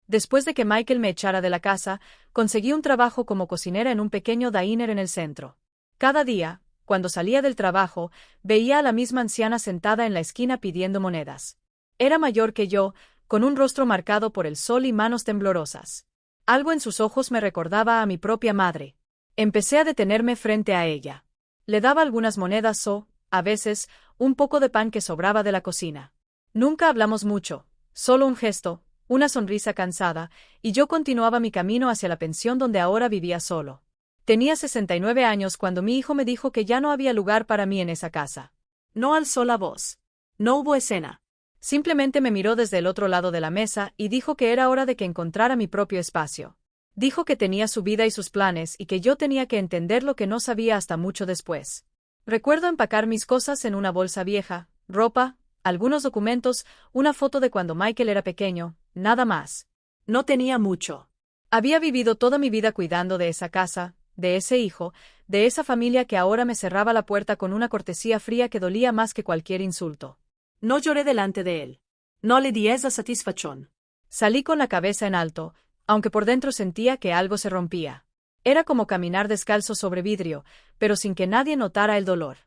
Después de que Michael me echara de la casa, conseguí un trabajo como cocinera en un pequeño diner en el centro. Cada día, cuando salía del trabajo, veía a la misma anciana sentada en la esquina pidiendo monedas. Era mayor que yo, con un rostro marcado por el sol y manos temblorosas. Algo en sus ojos me recordaba a mi propia madre. Empecé a detenerme frente a ella. Le daba algunas monedas o, a veces, un poco de pan que sobraba de la cocina. Nunca hablamos mucho, solo un gesto, una sonrisa cansada, y yo continuaba mi camino hacia la pensión donde ahora vivía solo. Tenía 69 años cuando mi hijo me dijo que ya no había lugar para mí en esa casa. No alzó la voz. No hubo escena. Simplemente me miró desde el otro lado de la mesa y dijo que era hora de que encontrara mi propio espacio. Dijo que tenía su vida y sus planes y que yo tenía que entender lo que no sabía hasta mucho después. Recuerdo empacar mis cosas en una bolsa vieja, ropa, algunos documentos, una foto de cuando Michael era pequeño, nada más. No tenía mucho. Había vivido toda mi vida cuidando de esa casa, de ese hijo, de esa familia que ahora me cerraba la puerta con una cortesía fría que dolía más que cualquier insulto. No lloré delante de él. No le di esa satisfacción. Salí con la cabeza en alto, aunque por dentro sentía que algo se rompía. Era como caminar descalzo sobre vidrio, pero sin que nadie notara el dolor.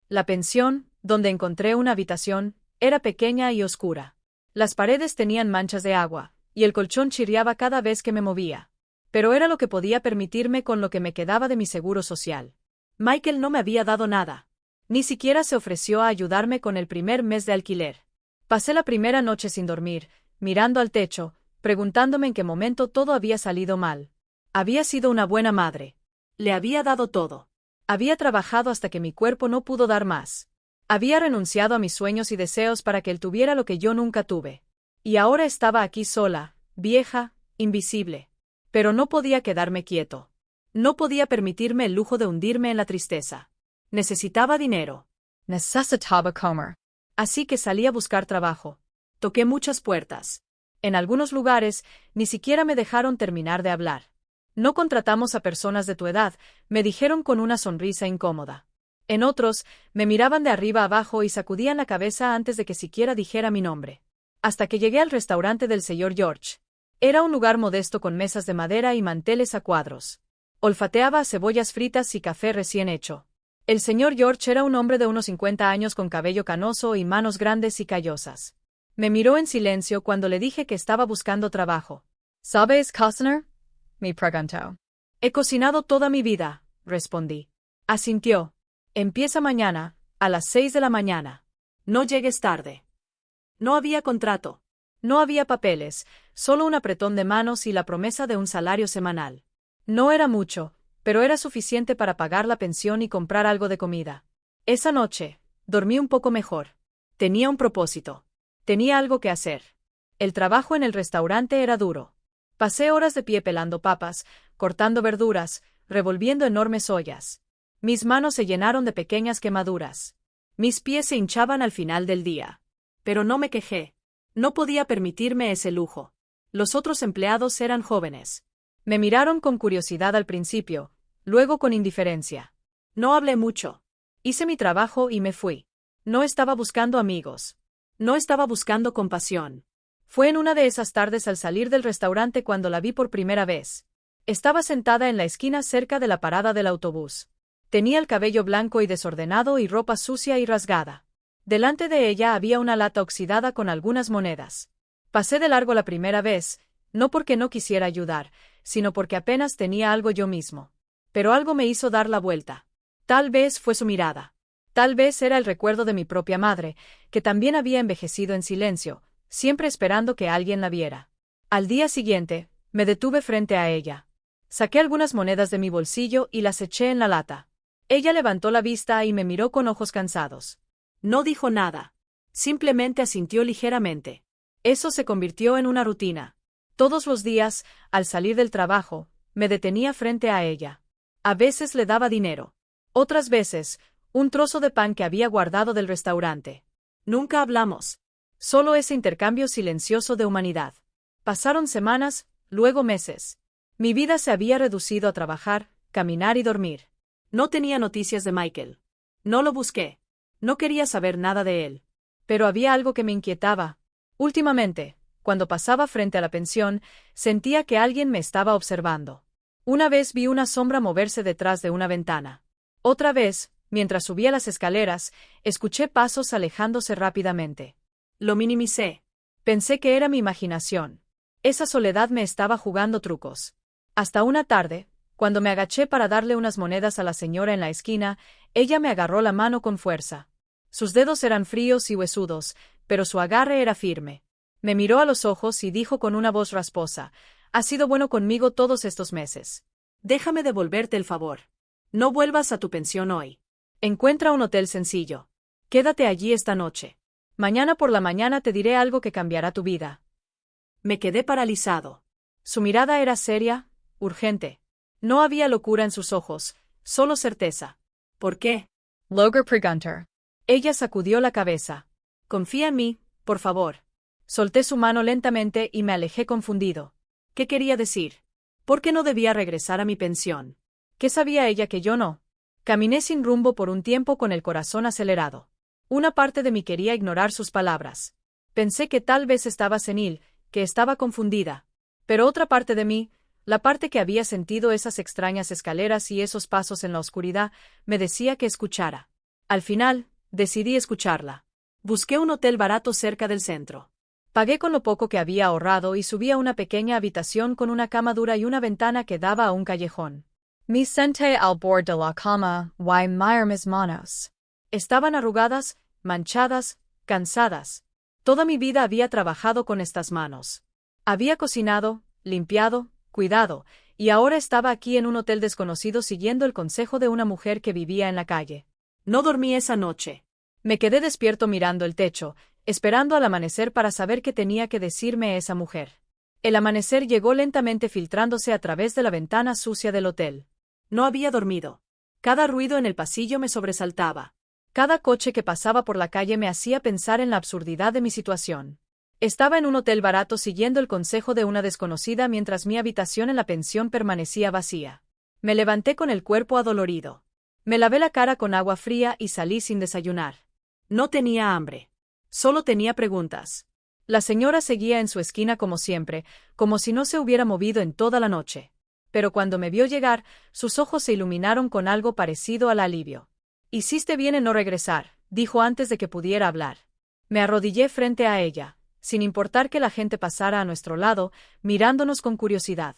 La pensión, donde encontré una habitación, era pequeña y oscura. Las paredes tenían manchas de agua, y el colchón chirriaba cada vez que me movía. Pero era lo que podía permitirme con lo que me quedaba de mi seguro social. Michael no me había dado nada. Ni siquiera se ofreció a ayudarme con el primer mes de alquiler. Pasé la primera noche sin dormir, mirando al techo, preguntándome en qué momento todo había salido mal. Había sido una buena madre. Le había dado todo. Había trabajado hasta que mi cuerpo no pudo dar más. Había renunciado a mis sueños y deseos para que él tuviera lo que yo nunca tuve. Y ahora estaba aquí sola, vieja, invisible. Pero no podía quedarme quieto. No podía permitirme el lujo de hundirme en la tristeza. Necesitaba dinero. Necesitaba comer. Así que salí a buscar trabajo. Toqué muchas puertas. En algunos lugares, ni siquiera me dejaron terminar de hablar. No contratamos a personas de tu edad, me dijeron con una sonrisa incómoda. En otros, me miraban de arriba abajo y sacudían la cabeza antes de que siquiera dijera mi nombre. Hasta que llegué al restaurante del señor George. Era un lugar modesto con mesas de madera y manteles a cuadros. Olfateaba a cebollas fritas y café recién hecho. El señor George era un hombre de unos 50 años con cabello canoso y manos grandes y callosas. Me miró en silencio cuando le dije que estaba buscando trabajo. ¿Sabes cocinar? Me preguntó. He cocinado toda mi vida, respondí. Asintió. Empieza mañana, a las 6 de la mañana. No llegues tarde. No había contrato. No había papeles, solo un apretón de manos y la promesa de un salario semanal. No era mucho, pero era suficiente para pagar la pensión y comprar algo de comida. Esa noche, dormí un poco mejor. Tenía un propósito. Tenía algo que hacer. El trabajo en el restaurante era duro. Pasé horas de pie pelando papas, cortando verduras, revolviendo enormes ollas. Mis manos se llenaron de pequeñas quemaduras. Mis pies se hinchaban al final del día. Pero no me quejé. No podía permitirme ese lujo. Los otros empleados eran jóvenes. Me miraron con curiosidad al principio, luego con indiferencia. No hablé mucho. Hice mi trabajo y me fui. No estaba buscando amigos. No estaba buscando compasión. Fue en una de esas tardes al salir del restaurante cuando la vi por primera vez. Estaba sentada en la esquina cerca de la parada del autobús. Tenía el cabello blanco y desordenado y ropa sucia y rasgada. Delante de ella había una lata oxidada con algunas monedas. Pasé de largo la primera vez, no porque no quisiera ayudar, sino porque apenas tenía algo yo mismo. Pero algo me hizo dar la vuelta. Tal vez fue su mirada. Tal vez era el recuerdo de mi propia madre, que también había envejecido en silencio, siempre esperando que alguien la viera. Al día siguiente, me detuve frente a ella. Saqué algunas monedas de mi bolsillo y las eché en la lata. Ella levantó la vista y me miró con ojos cansados. No dijo nada. Simplemente asintió ligeramente. Eso se convirtió en una rutina. Todos los días, al salir del trabajo, me detenía frente a ella. A veces le daba dinero. Otras veces, un trozo de pan que había guardado del restaurante. Nunca hablamos. Solo ese intercambio silencioso de humanidad. Pasaron semanas, luego meses. Mi vida se había reducido a trabajar, caminar y dormir. No tenía noticias de Michael. No lo busqué. No quería saber nada de él. Pero había algo que me inquietaba. Últimamente, cuando pasaba frente a la pensión, sentía que alguien me estaba observando. Una vez vi una sombra moverse detrás de una ventana. Otra vez, mientras subía las escaleras, escuché pasos alejándose rápidamente. Lo minimicé. Pensé que era mi imaginación. Esa soledad me estaba jugando trucos. Hasta una tarde, cuando me agaché para darle unas monedas a la señora en la esquina, ella me agarró la mano con fuerza. Sus dedos eran fríos y huesudos, pero su agarre era firme. Me miró a los ojos y dijo con una voz rasposa: «Has sido bueno conmigo todos estos meses. Déjame devolverte el favor. No vuelvas a tu pensión hoy. Encuentra un hotel sencillo. Quédate allí esta noche. Mañana por la mañana te diré algo que cambiará tu vida». Me quedé paralizado. Su mirada era seria, urgente. No había locura en sus ojos, solo certeza. ¿Por qué? Logar Pregunter. Ella sacudió la cabeza. «Confía en mí, por favor». Solté su mano lentamente y me alejé confundido. ¿Qué quería decir? ¿Por qué no debía regresar a mi pensión? ¿Qué sabía ella que yo no? Caminé sin rumbo por un tiempo con el corazón acelerado. Una parte de mí quería ignorar sus palabras. Pensé que tal vez estaba senil, que estaba confundida. Pero otra parte de mí, la parte que había sentido esas extrañas escaleras y esos pasos en la oscuridad, me decía que escuchara. Al final, decidí escucharla. Busqué un hotel barato cerca del centro. Pagué con lo poco que había ahorrado y subí a una pequeña habitación con una cama dura y una ventana que daba a un callejón. Me senté al borde de la cama, y miré mis manos. Estaban arrugadas, manchadas, cansadas. Toda mi vida había trabajado con estas manos. Había cocinado, limpiado, cuidado, y ahora estaba aquí en un hotel desconocido siguiendo el consejo de una mujer que vivía en la calle. No dormí esa noche. Me quedé despierto mirando el techo, esperando al amanecer para saber qué tenía que decirme esa mujer. El amanecer llegó lentamente filtrándose a través de la ventana sucia del hotel. No había dormido. Cada ruido en el pasillo me sobresaltaba. Cada coche que pasaba por la calle me hacía pensar en la absurdidad de mi situación. Estaba en un hotel barato siguiendo el consejo de una desconocida mientras mi habitación en la pensión permanecía vacía. Me levanté con el cuerpo adolorido. Me lavé la cara con agua fría y salí sin desayunar. No tenía hambre. Solo tenía preguntas. La señora seguía en su esquina como siempre, como si no se hubiera movido en toda la noche. Pero cuando me vio llegar, sus ojos se iluminaron con algo parecido al alivio. «Hiciste bien en no regresar», dijo antes de que pudiera hablar. Me arrodillé frente a ella, sin importar que la gente pasara a nuestro lado, mirándonos con curiosidad.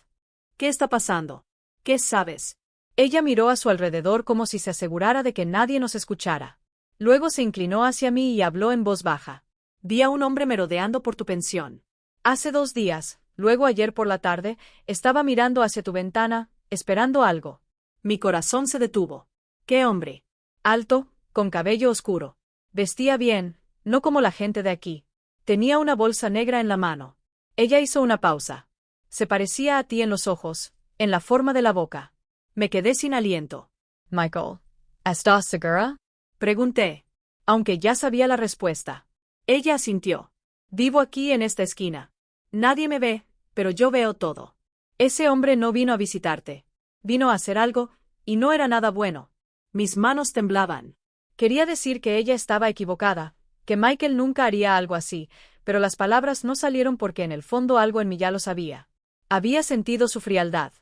«¿Qué está pasando? ¿Qué sabes?» Ella miró a su alrededor como si se asegurara de que nadie nos escuchara. Luego se inclinó hacia mí y habló en voz baja. «Vi a un hombre merodeando por tu pensión. Hace 2 días, luego ayer por la tarde, estaba mirando hacia tu ventana, esperando algo». Mi corazón se detuvo. «¿Qué hombre?» «Alto, con cabello oscuro. Vestía bien, no como la gente de aquí. Tenía una bolsa negra en la mano». Ella hizo una pausa. «Se parecía a ti en los ojos, en la forma de la boca». Me quedé sin aliento. «Michael, ¿estás segura?», pregunté, aunque ya sabía la respuesta. Ella asintió. «Vivo aquí en esta esquina. Nadie me ve, pero yo veo todo. Ese hombre no vino a visitarte. Vino a hacer algo, y no era nada bueno». Mis manos temblaban. Quería decir que ella estaba equivocada, que Michael nunca haría algo así, pero las palabras no salieron porque en el fondo algo en mí ya lo sabía. Había sentido su frialdad.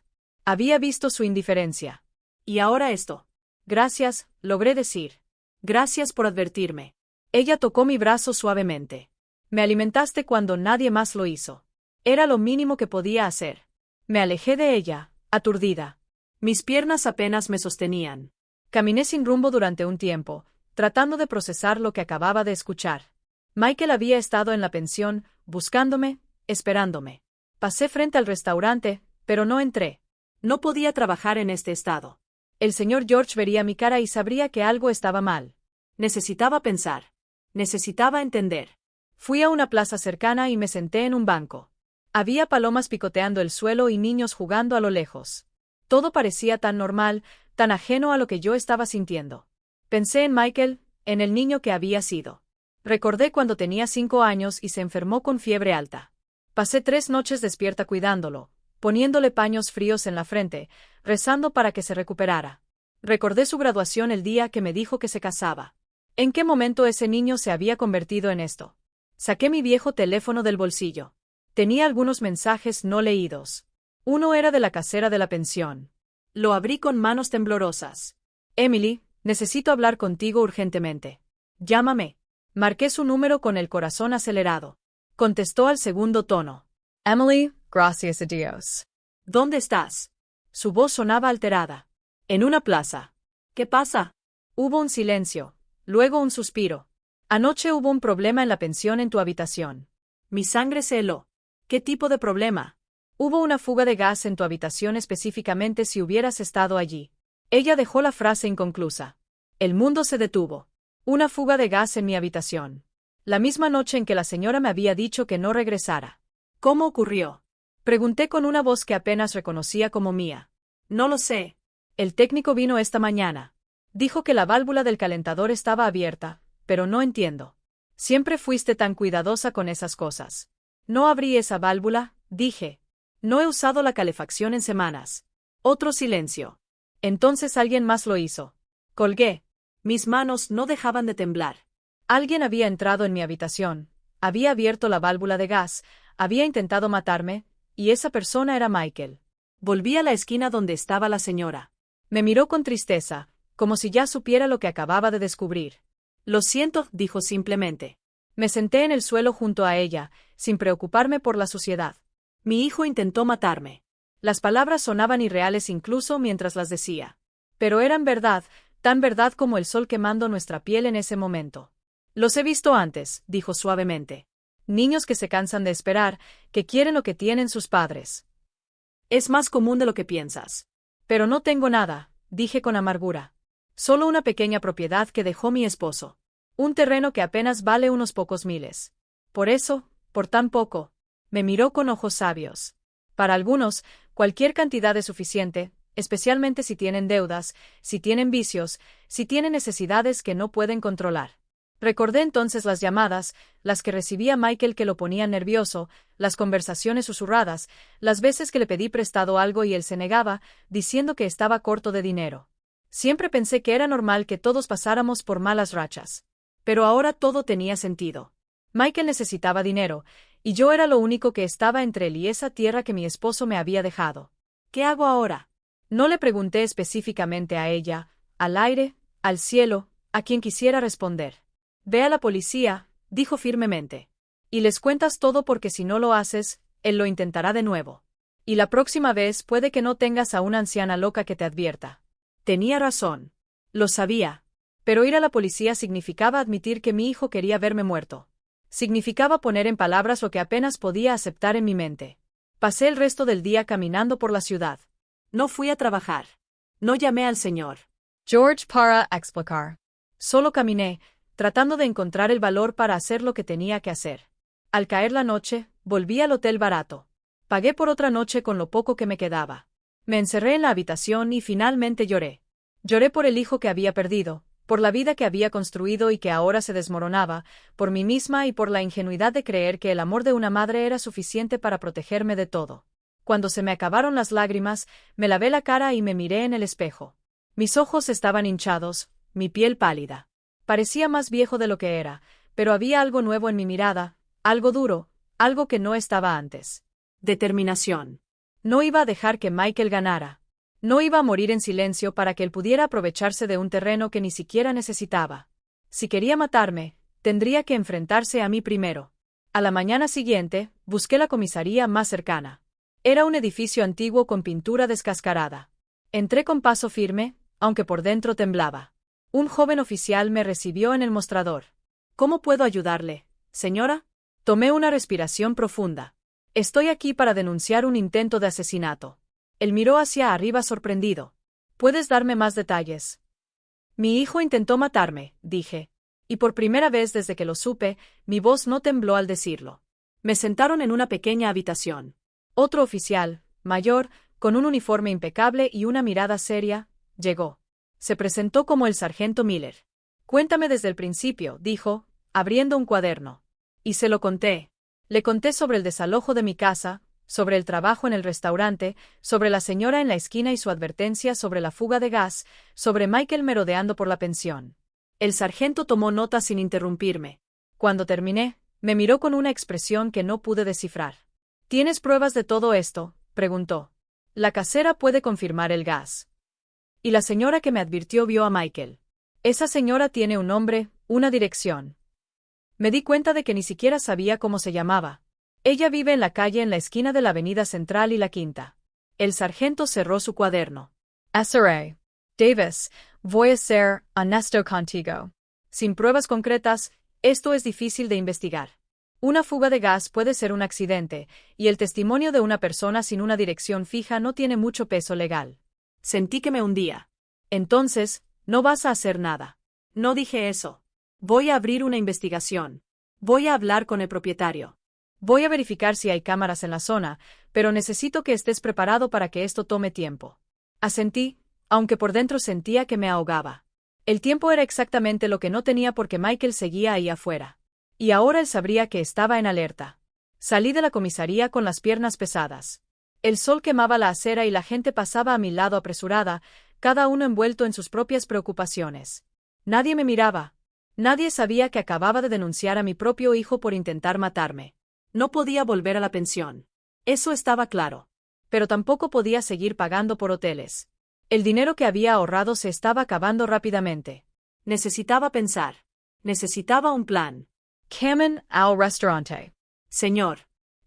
Había visto su indiferencia. Y ahora esto. «Gracias», logré decir. «Gracias por advertirme». Ella tocó mi brazo suavemente. «Me alimentaste cuando nadie más lo hizo. Era lo mínimo que podía hacer». Me alejé de ella, aturdida. Mis piernas apenas me sostenían. Caminé sin rumbo durante un tiempo, tratando de procesar lo que acababa de escuchar. Michael había estado en la pensión, buscándome, esperándome. Pasé frente al restaurante, pero no entré. No podía trabajar en este estado. El señor George vería mi cara y sabría que algo estaba mal. Necesitaba pensar. Necesitaba entender. Fui a una plaza cercana y me senté en un banco. Había palomas picoteando el suelo y niños jugando a lo lejos. Todo parecía tan normal, tan ajeno a lo que yo estaba sintiendo. Pensé en Michael, en el niño que había sido. Recordé cuando tenía 5 años y se enfermó con fiebre alta. Pasé 3 noches despierta cuidándolo, poniéndole paños fríos en la frente, rezando para que se recuperara. Recordé su graduación el día que me dijo que se casaba. ¿En qué momento ese niño se había convertido en esto? Saqué mi viejo teléfono del bolsillo. Tenía algunos mensajes no leídos. Uno era de la casera de la pensión. Lo abrí con manos temblorosas. Emily, necesito hablar contigo urgentemente. Llámame. Marqué su número con el corazón acelerado. Contestó al segundo tono. Emily, gracias a Dios. ¿Dónde estás? Su voz sonaba alterada. En una plaza. ¿Qué pasa? Hubo un silencio, luego un suspiro. Anoche hubo un problema en la pensión en tu habitación. Mi sangre se heló. ¿Qué tipo de problema? Hubo una fuga de gas en tu habitación específicamente si hubieras estado allí. Ella dejó la frase inconclusa. El mundo se detuvo. Una fuga de gas en mi habitación. La misma noche en que la señora me había dicho que no regresara. ¿Cómo ocurrió? Pregunté con una voz que apenas reconocía como mía. No lo sé. El técnico vino esta mañana. Dijo que la válvula del calentador estaba abierta, pero no entiendo. Siempre fuiste tan cuidadosa con esas cosas. No abrí esa válvula, dije. No he usado la calefacción en semanas. Otro silencio. Entonces alguien más lo hizo. Colgué. Mis manos no dejaban de temblar. Alguien había entrado en mi habitación, había abierto la válvula de gas, había intentado matarme, y esa persona era Michael. Volví a la esquina donde estaba la señora. Me miró con tristeza, como si ya supiera lo que acababa de descubrir. Lo siento, dijo simplemente. Me senté en el suelo junto a ella, sin preocuparme por la suciedad. Mi hijo intentó matarme. Las palabras sonaban irreales incluso mientras las decía. Pero eran verdad, tan verdad como el sol quemando nuestra piel en ese momento. Los he visto antes, dijo suavemente. Niños que se cansan de esperar, que quieren lo que tienen sus padres. Es más común de lo que piensas. Pero no tengo nada, dije con amargura. Solo una pequeña propiedad que dejó mi esposo. Un terreno que apenas vale unos pocos miles. Por eso, por tan poco, me miró con ojos sabios. Para algunos, cualquier cantidad es suficiente, especialmente si tienen deudas, si tienen vicios, si tienen necesidades que no pueden controlar. Recordé entonces las llamadas, las que recibía Michael que lo ponían nervioso, las conversaciones susurradas, las veces que le pedí prestado algo y él se negaba, diciendo que estaba corto de dinero. Siempre pensé que era normal que todos pasáramos por malas rachas. Pero ahora todo tenía sentido. Michael necesitaba dinero, y yo era lo único que estaba entre él y esa tierra que mi esposo me había dejado. ¿Qué hago ahora? No le pregunté específicamente a ella, al aire, al cielo, a quien quisiera responder. Ve a la policía, dijo firmemente. Y les cuentas todo porque si no lo haces, él lo intentará de nuevo. Y la próxima vez puede que no tengas a una anciana loca que te advierta. Tenía razón. Lo sabía. Pero ir a la policía significaba admitir que mi hijo quería verme muerto. Significaba poner en palabras lo que apenas podía aceptar en mi mente. Pasé el resto del día caminando por la ciudad. No fui a trabajar. No llamé al señor George para explicar. Solo caminé, tratando de encontrar el valor para hacer lo que tenía que hacer. Al caer la noche, volví al hotel barato. Pagué por otra noche con lo poco que me quedaba. Me encerré en la habitación y finalmente lloré. Lloré por el hijo que había perdido, por la vida que había construido y que ahora se desmoronaba, por mí misma y por la ingenuidad de creer que el amor de una madre era suficiente para protegerme de todo. Cuando se me acabaron las lágrimas, me lavé la cara y me miré en el espejo. Mis ojos estaban hinchados, mi piel pálida. Parecía más viejo de lo que era, pero había algo nuevo en mi mirada, algo duro, algo que no estaba antes. Determinación. No iba a dejar que Michael ganara. No iba a morir en silencio para que él pudiera aprovecharse de un terreno que ni siquiera necesitaba. Si quería matarme, tendría que enfrentarse a mí primero. A la mañana siguiente, busqué la comisaría más cercana. Era un edificio antiguo con pintura descascarada. Entré con paso firme, aunque por dentro temblaba. Un joven oficial me recibió en el mostrador. ¿Cómo puedo ayudarle, señora? Tomé una respiración profunda. Estoy aquí para denunciar un intento de asesinato. Él miró hacia arriba sorprendido. ¿Puedes darme más detalles? Mi hijo intentó matarme, dije. Y por primera vez desde que lo supe, mi voz no tembló al decirlo. Me sentaron en una pequeña habitación. Otro oficial, mayor, con un uniforme impecable y una mirada seria, llegó. Se presentó como el sargento Miller. Cuéntame desde el principio, dijo, abriendo un cuaderno. Y se lo conté. Le conté sobre el desalojo de mi casa, sobre el trabajo en el restaurante, sobre la señora en la esquina y su advertencia sobre la fuga de gas, sobre Michael merodeando por la pensión. El sargento tomó nota sin interrumpirme. Cuando terminé, me miró con una expresión que no pude descifrar. ¿Tienes pruebas de todo esto?, preguntó. La casera puede confirmar el gas. Y la señora que me advirtió vio a Michael. Esa señora tiene un nombre, una dirección. Me di cuenta de que ni siquiera sabía cómo se llamaba. Ella vive en la calle en la esquina de la Avenida Central y la Quinta. El sargento cerró su cuaderno. SRA. Davis, voy a ser honesto contigo. Sin pruebas concretas, esto es difícil de investigar. Una fuga de gas puede ser un accidente, y el testimonio de una persona sin una dirección fija no tiene mucho peso legal. Sentí que me hundía. Entonces, no vas a hacer nada. No dije eso. Voy a abrir una investigación. Voy a hablar con el propietario. Voy a verificar si hay cámaras en la zona, pero necesito que estés preparado para que esto tome tiempo. Asentí, aunque por dentro sentía que me ahogaba. El tiempo era exactamente lo que no tenía porque Michael seguía ahí afuera. Y ahora él sabría que estaba en alerta. Salí de la comisaría con las piernas pesadas. El sol quemaba la acera y la gente pasaba a mi lado apresurada, cada uno envuelto en sus propias preocupaciones. Nadie me miraba. Nadie sabía que acababa de denunciar a mi propio hijo por intentar matarme. No podía volver a la pensión. Eso estaba claro. Pero tampoco podía seguir pagando por hoteles. El dinero que había ahorrado se estaba acabando rápidamente. Necesitaba pensar. Necesitaba un plan. Kamen al restaurante. Señor.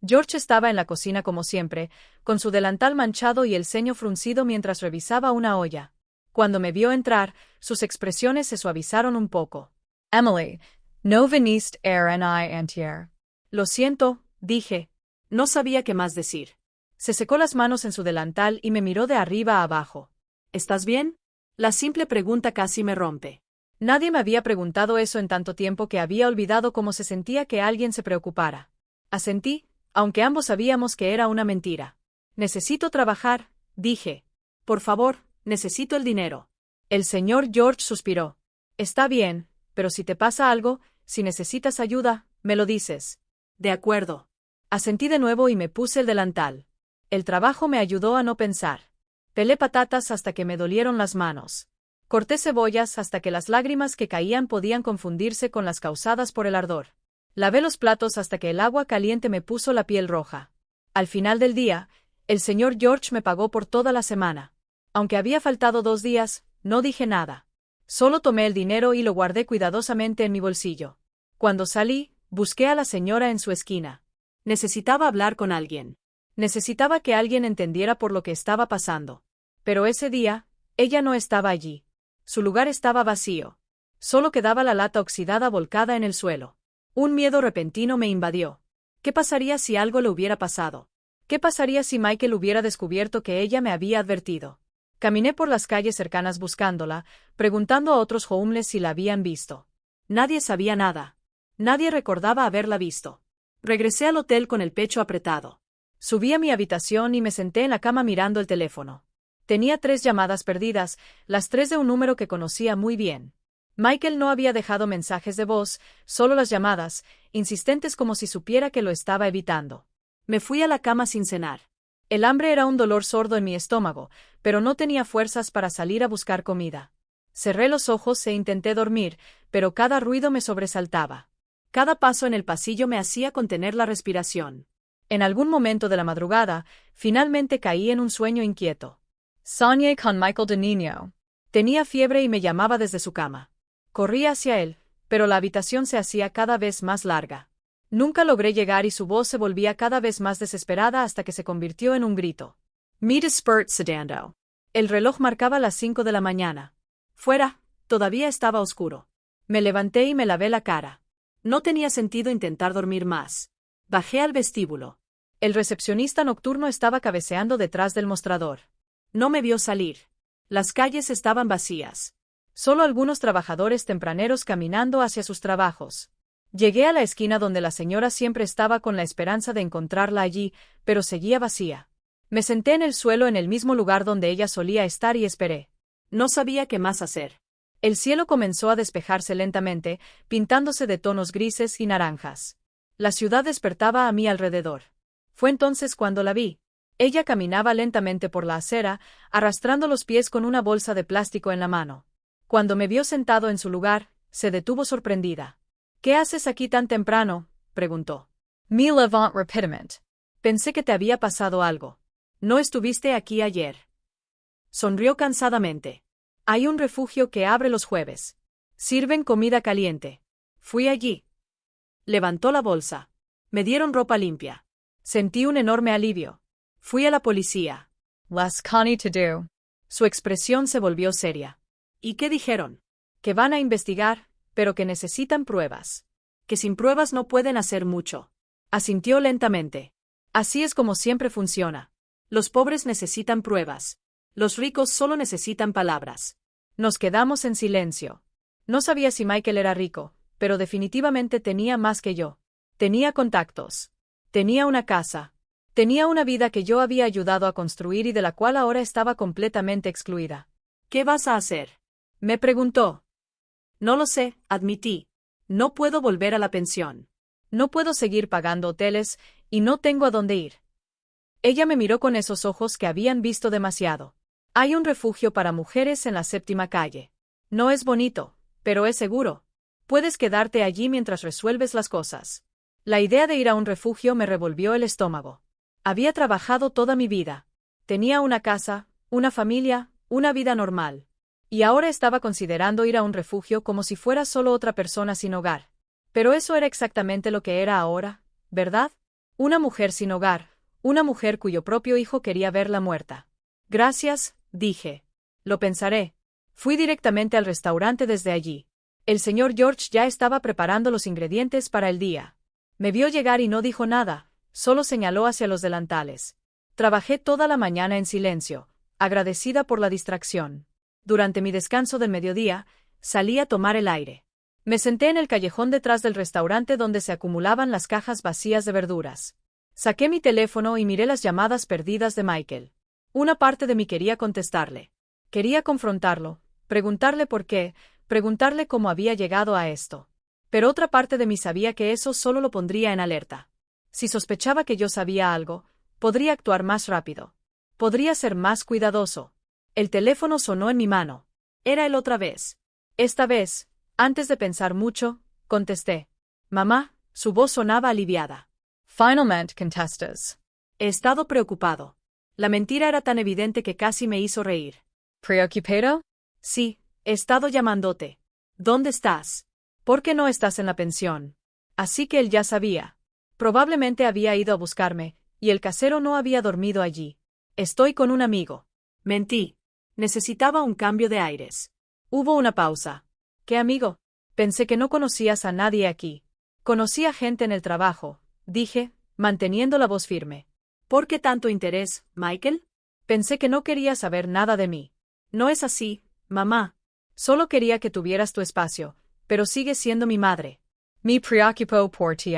George estaba en la cocina como siempre, con su delantal manchado y el ceño fruncido mientras revisaba una olla. Cuando me vio entrar, sus expresiones se suavizaron un poco. Emily, no viniste antier. Lo siento, dije. No sabía qué más decir. Se secó las manos en su delantal y me miró de arriba a abajo. ¿Estás bien? La simple pregunta casi me rompe. Nadie me había preguntado eso en tanto tiempo que había olvidado cómo se sentía que alguien se preocupara. Asentí, aunque ambos sabíamos que era una mentira. Necesito trabajar, dije. Por favor, necesito el dinero. El señor George suspiró. Está bien, pero si te pasa algo, si necesitas ayuda, me lo dices. De acuerdo. Asentí de nuevo y me puse el delantal. El trabajo me ayudó a no pensar. Pelé patatas hasta que me dolieron las manos. Corté cebollas hasta que las lágrimas que caían podían confundirse con las causadas por el ardor. Lavé los platos hasta que el agua caliente me puso la piel roja. Al final del día, el señor George me pagó por toda la semana. Aunque había faltado 2 días, no dije nada. Solo tomé el dinero y lo guardé cuidadosamente en mi bolsillo. Cuando salí, busqué a la señora en su esquina. Necesitaba hablar con alguien. Necesitaba que alguien entendiera por lo que estaba pasando. Pero ese día, ella no estaba allí. Su lugar estaba vacío. Solo quedaba la lata oxidada volcada en el suelo. Un miedo repentino me invadió. ¿Qué pasaría si algo le hubiera pasado? ¿Qué pasaría si Michael hubiera descubierto que ella me había advertido? Caminé por las calles cercanas buscándola, preguntando a otros homeless si la habían visto. Nadie sabía nada. Nadie recordaba haberla visto. Regresé al hotel con el pecho apretado. Subí a mi habitación y me senté en la cama mirando el teléfono. Tenía 3 llamadas perdidas, las 3 de un número que conocía muy bien. Michael no había dejado mensajes de voz, solo las llamadas, insistentes como si supiera que lo estaba evitando. Me fui a la cama sin cenar. El hambre era un dolor sordo en mi estómago, pero no tenía fuerzas para salir a buscar comida. Cerré los ojos e intenté dormir, pero cada ruido me sobresaltaba. Cada paso en el pasillo me hacía contener la respiración. En algún momento de la madrugada, finalmente caí en un sueño inquieto. Soñé con Michael de niño. Tenía fiebre y me llamaba desde su cama. Corrí hacia él, pero la habitación se hacía cada vez más larga. Nunca logré llegar y su voz se volvía cada vez más desesperada hasta que se convirtió en un grito. Me despert sedando. El reloj marcaba las 5 de la mañana. Fuera, todavía estaba oscuro. Me levanté y me lavé la cara. No tenía sentido intentar dormir más. Bajé al vestíbulo. El recepcionista nocturno estaba cabeceando detrás del mostrador. No me vio salir. Las calles estaban vacías. Solo algunos trabajadores tempraneros caminando hacia sus trabajos. Llegué a la esquina donde la señora siempre estaba con la esperanza de encontrarla allí, pero seguía vacía. Me senté en el suelo en el mismo lugar donde ella solía estar y esperé. No sabía qué más hacer. El cielo comenzó a despejarse lentamente, pintándose de tonos grises y naranjas. La ciudad despertaba a mi alrededor. Fue entonces cuando la vi. Ella caminaba lentamente por la acera, arrastrando los pies con una bolsa de plástico en la mano. Cuando me vio sentado en su lugar, se detuvo sorprendida. ¿Qué haces aquí tan temprano?, preguntó. Me levant rapidement. Pensé que te había pasado algo. ¿No estuviste aquí ayer? Sonrió cansadamente. Hay un refugio que abre los jueves. Sirven comida caliente. Fui allí. Levantó la bolsa. Me dieron ropa limpia. Sentí un enorme alivio. Fui a la policía. What's Connie to do? Su expresión se volvió seria. ¿Y qué dijeron? Que van a investigar, pero que necesitan pruebas. Que sin pruebas no pueden hacer mucho. Asintió lentamente. Así es como siempre funciona. Los pobres necesitan pruebas. Los ricos solo necesitan palabras. Nos quedamos en silencio. No sabía si Michael era rico, pero definitivamente tenía más que yo. Tenía contactos. Tenía una casa. Tenía una vida que yo había ayudado a construir y de la cual ahora estaba completamente excluida. ¿Qué vas a hacer? Me preguntó. No lo sé, admití. No puedo volver a la pensión. No puedo seguir pagando hoteles, y no tengo a dónde ir. Ella me miró con esos ojos que habían visto demasiado. Hay un refugio para mujeres en la 7ª calle. No es bonito, pero es seguro. Puedes quedarte allí mientras resuelves las cosas. La idea de ir a un refugio me revolvió el estómago. Había trabajado toda mi vida. Tenía una casa, una familia, una vida normal. Y ahora estaba considerando ir a un refugio como si fuera solo otra persona sin hogar. Pero eso era exactamente lo que era ahora, ¿verdad? Una mujer sin hogar, una mujer cuyo propio hijo quería verla muerta. Gracias, dije. Lo pensaré. Fui directamente al restaurante desde allí. El señor George ya estaba preparando los ingredientes para el día. Me vio llegar y no dijo nada, solo señaló hacia los delantales. Trabajé toda la mañana en silencio, agradecida por la distracción. Durante mi descanso del mediodía, salí a tomar el aire. Me senté en el callejón detrás del restaurante donde se acumulaban las cajas vacías de verduras. Saqué mi teléfono y miré las llamadas perdidas de Michael. Una parte de mí quería contestarle. Quería confrontarlo, preguntarle por qué, preguntarle cómo había llegado a esto. Pero otra parte de mí sabía que eso solo lo pondría en alerta. Si sospechaba que yo sabía algo, podría actuar más rápido. Podría ser más cuidadoso. El teléfono sonó en mi mano. Era él otra vez. Esta vez, antes de pensar mucho, contesté. Mamá, su voz sonaba aliviada. Finalmente contestas. He estado preocupado. La mentira era tan evidente que casi me hizo reír. ¿Preocupado? Sí, he estado llamándote. ¿Dónde estás? ¿Por qué no estás en la pensión? Así que él ya sabía. Probablemente había ido a buscarme, y el casero no había dormido allí. Estoy con un amigo. Mentí. Necesitaba un cambio de aires. Hubo una pausa. ¿Qué amigo? Pensé que no conocías a nadie aquí. Conocía gente en el trabajo, dije, manteniendo la voz firme. ¿Por qué tanto interés, Michael? Pensé que no quería saber nada de mí. No es así, mamá. Solo quería que tuvieras tu espacio, pero sigues siendo mi madre. Me preocupó por ti.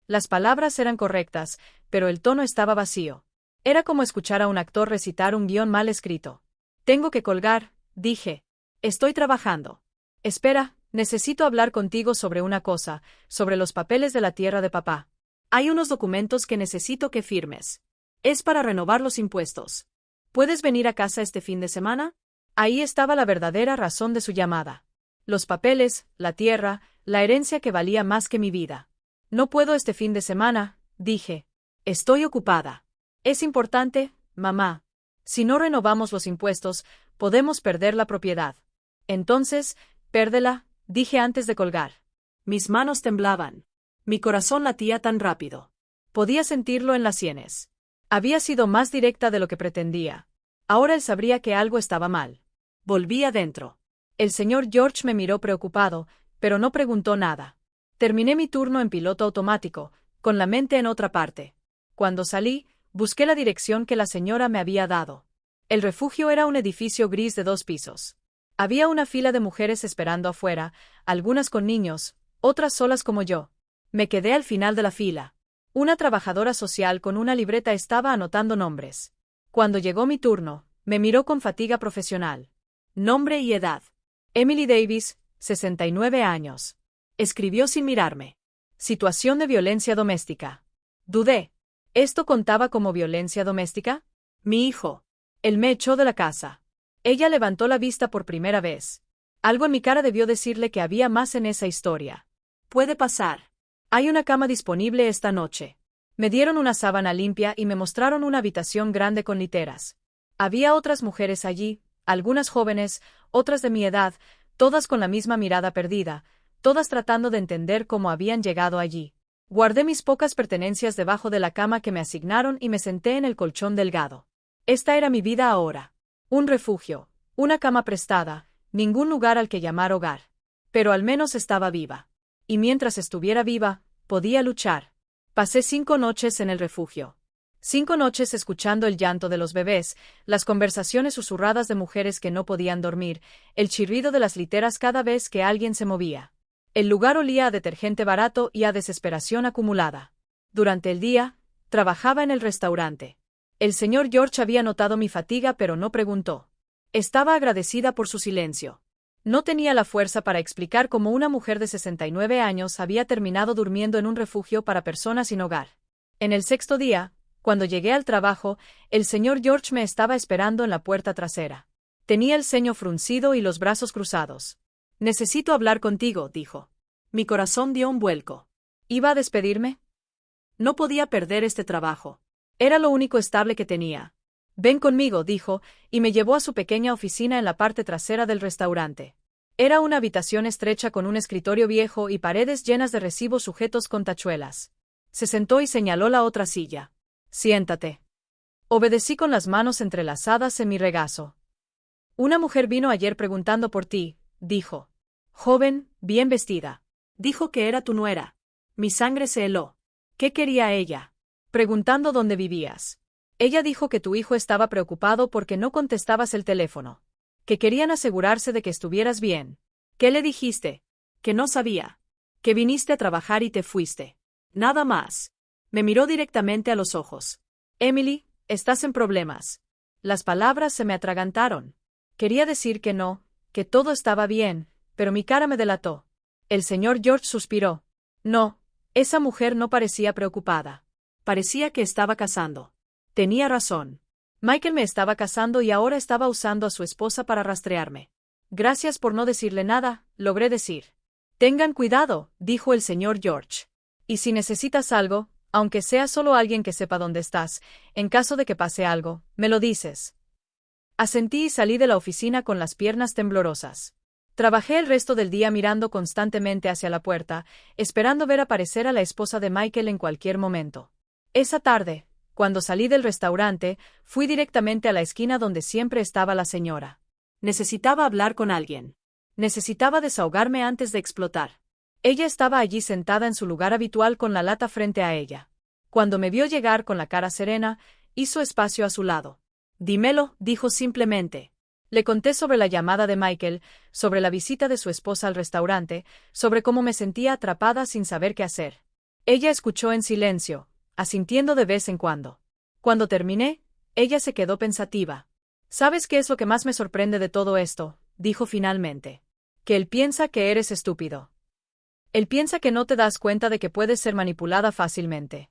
Las palabras eran correctas, pero el tono estaba vacío. Era como escuchar a un actor recitar un guión mal escrito. Tengo que colgar, dije. Estoy trabajando. Espera, necesito hablar contigo sobre una cosa, sobre los papeles de la tierra de papá. Hay unos documentos que necesito que firmes. Es para renovar los impuestos. ¿Puedes venir a casa este fin de semana? Ahí estaba la verdadera razón de su llamada. Los papeles, la tierra, la herencia que valía más que mi vida. No puedo este fin de semana, dije. Estoy ocupada. Es importante, mamá. Si no renovamos los impuestos, podemos perder la propiedad. Entonces, pérdela, dije antes de colgar. Mis manos temblaban. Mi corazón latía tan rápido. Podía sentirlo en las sienes. Había sido más directa de lo que pretendía. Ahora él sabría que algo estaba mal. Volví adentro. El señor George me miró preocupado, pero no preguntó nada. Terminé mi turno en piloto automático, con la mente en otra parte. Cuando salí, busqué la dirección que la señora me había dado. El refugio era un edificio gris de 2 pisos. Había una fila de mujeres esperando afuera, algunas con niños, otras solas como yo. Me quedé al final de la fila. Una trabajadora social con una libreta estaba anotando nombres. Cuando llegó mi turno, me miró con fatiga profesional. Nombre y edad. Emily Davis, 69 años. Escribió sin mirarme. Situación de violencia doméstica. Dudé. ¿Esto contaba como violencia doméstica? Mi hijo. Él me echó de la casa. Ella levantó la vista por primera vez. Algo en mi cara debió decirle que había más en esa historia. Puede pasar. Hay una cama disponible esta noche. Me dieron una sábana limpia y me mostraron una habitación grande con literas. Había otras mujeres allí, algunas jóvenes, otras de mi edad, todas con la misma mirada perdida, todas tratando de entender cómo habían llegado allí. Guardé mis pocas pertenencias debajo de la cama que me asignaron y me senté en el colchón delgado. Esta era mi vida ahora. Un refugio, una cama prestada, ningún lugar al que llamar hogar. Pero al menos estaba viva. Y mientras estuviera viva, podía luchar. Pasé 5 noches en el refugio. 5 noches escuchando el llanto de los bebés, las conversaciones susurradas de mujeres que no podían dormir, el chirrido de las literas cada vez que alguien se movía. El lugar olía a detergente barato y a desesperación acumulada. Durante el día, trabajaba en el restaurante. El señor George había notado mi fatiga pero no preguntó. Estaba agradecida por su silencio. No tenía la fuerza para explicar cómo una mujer de 69 años había terminado durmiendo en un refugio para personas sin hogar. En el 6.º día, cuando llegué al trabajo, el señor George me estaba esperando en la puerta trasera. Tenía el ceño fruncido y los brazos cruzados. «Necesito hablar contigo», dijo. Mi corazón dio un vuelco. ¿Iba a despedirme? No podía perder este trabajo. Era lo único estable que tenía. «Ven conmigo», dijo, y me llevó a su pequeña oficina en la parte trasera del restaurante. Era una habitación estrecha con un escritorio viejo y paredes llenas de recibos sujetos con tachuelas. Se sentó y señaló la otra silla. «Siéntate». Obedecí con las manos entrelazadas en mi regazo. «Una mujer vino ayer preguntando por ti», dijo. Joven, bien vestida. Dijo que era tu nuera. Mi sangre se heló. ¿Qué quería ella? Preguntando dónde vivías. Ella dijo que tu hijo estaba preocupado porque no contestabas el teléfono. Que querían asegurarse de que estuvieras bien. ¿Qué le dijiste? Que no sabía. Que viniste a trabajar y te fuiste. Nada más. Me miró directamente a los ojos. Emily, estás en problemas. Las palabras se me atragantaron. Quería decir que no, que todo estaba bien, pero mi cara me delató. El señor George suspiró. No, esa mujer no parecía preocupada. Parecía que estaba cazando. Tenía razón. Michael me estaba cazando y ahora estaba usando a su esposa para rastrearme. Gracias por no decirle nada, logré decir. Tengan cuidado, dijo el señor George. Y si necesitas algo, aunque sea solo alguien que sepa dónde estás, en caso de que pase algo, me lo dices. Asentí y salí de la oficina con las piernas temblorosas. Trabajé el resto del día mirando constantemente hacia la puerta, esperando ver aparecer a la esposa de Michael en cualquier momento. Esa tarde, cuando salí del restaurante, fui directamente a la esquina donde siempre estaba la señora. Necesitaba hablar con alguien. Necesitaba desahogarme antes de explotar. Ella estaba allí sentada en su lugar habitual con la lata frente a ella. Cuando me vio llegar con la cara serena, hizo espacio a su lado. Dímelo, dijo simplemente. Le conté sobre la llamada de Michael, sobre la visita de su esposa al restaurante, sobre cómo me sentía atrapada sin saber qué hacer. Ella escuchó en silencio, asintiendo de vez en cuando. Cuando terminé, ella se quedó pensativa. ¿Sabes qué es lo que más me sorprende de todo esto?, dijo finalmente. Que él piensa que eres estúpido. Él piensa que no te das cuenta de que puedes ser manipulada fácilmente.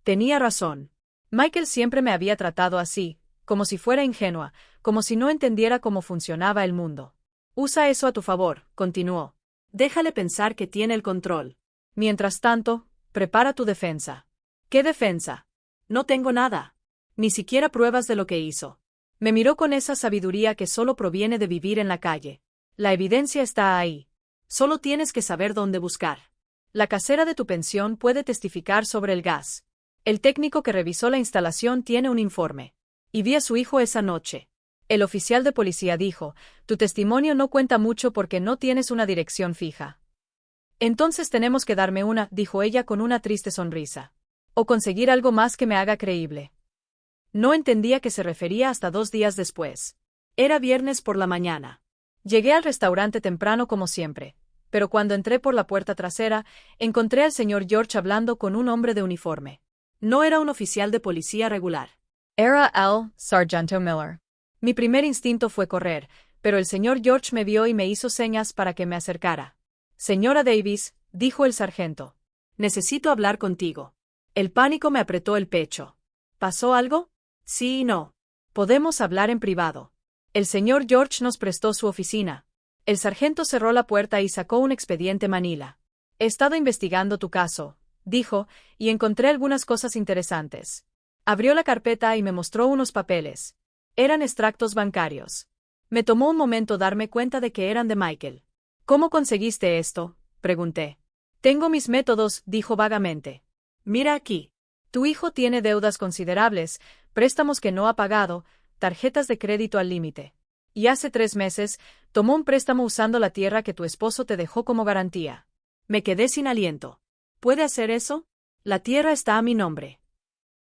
Tenía razón. Michael siempre me había tratado así, como si fuera ingenua, como si no entendiera cómo funcionaba el mundo. Usa eso a tu favor, continuó. Déjale pensar que tiene el control. Mientras tanto, prepara tu defensa. ¿Qué defensa? No tengo nada. Ni siquiera pruebas de lo que hizo. Me miró con esa sabiduría que solo proviene de vivir en la calle. La evidencia está ahí. Solo tienes que saber dónde buscar. La casera de tu pensión puede testificar sobre el gas. El técnico que revisó la instalación tiene un informe. Y vi a su hijo esa noche. El oficial de policía dijo, tu testimonio no cuenta mucho porque no tienes una dirección fija. Entonces tenemos que darme una, dijo ella con una triste sonrisa. O conseguir algo más que me haga creíble. No entendía a qué se refería hasta 2 días después. Era viernes por la mañana. Llegué al restaurante temprano como siempre, pero cuando entré por la puerta trasera, encontré al señor George hablando con un hombre de uniforme. No era un oficial de policía regular. Era el sargento Miller. Mi primer instinto fue correr, pero el señor George me vio y me hizo señas para que me acercara. Señora Davis, dijo el sargento. Necesito hablar contigo. El pánico me apretó el pecho. ¿Pasó algo? Sí y no. Podemos hablar en privado. El señor George nos prestó su oficina. El sargento cerró la puerta y sacó un expediente manila. He estado investigando tu caso, dijo, y encontré algunas cosas interesantes. Abrió la carpeta y me mostró unos papeles. Eran extractos bancarios. Me tomó un momento darme cuenta de que eran de Michael. ¿Cómo conseguiste esto?, pregunté. Tengo mis métodos, dijo vagamente. Mira aquí. Tu hijo tiene deudas considerables, préstamos que no ha pagado, tarjetas de crédito al límite. Y hace 3 meses, tomó un préstamo usando la tierra que tu esposo te dejó como garantía. Me quedé sin aliento. ¿Puede hacer eso? La tierra está a mi nombre.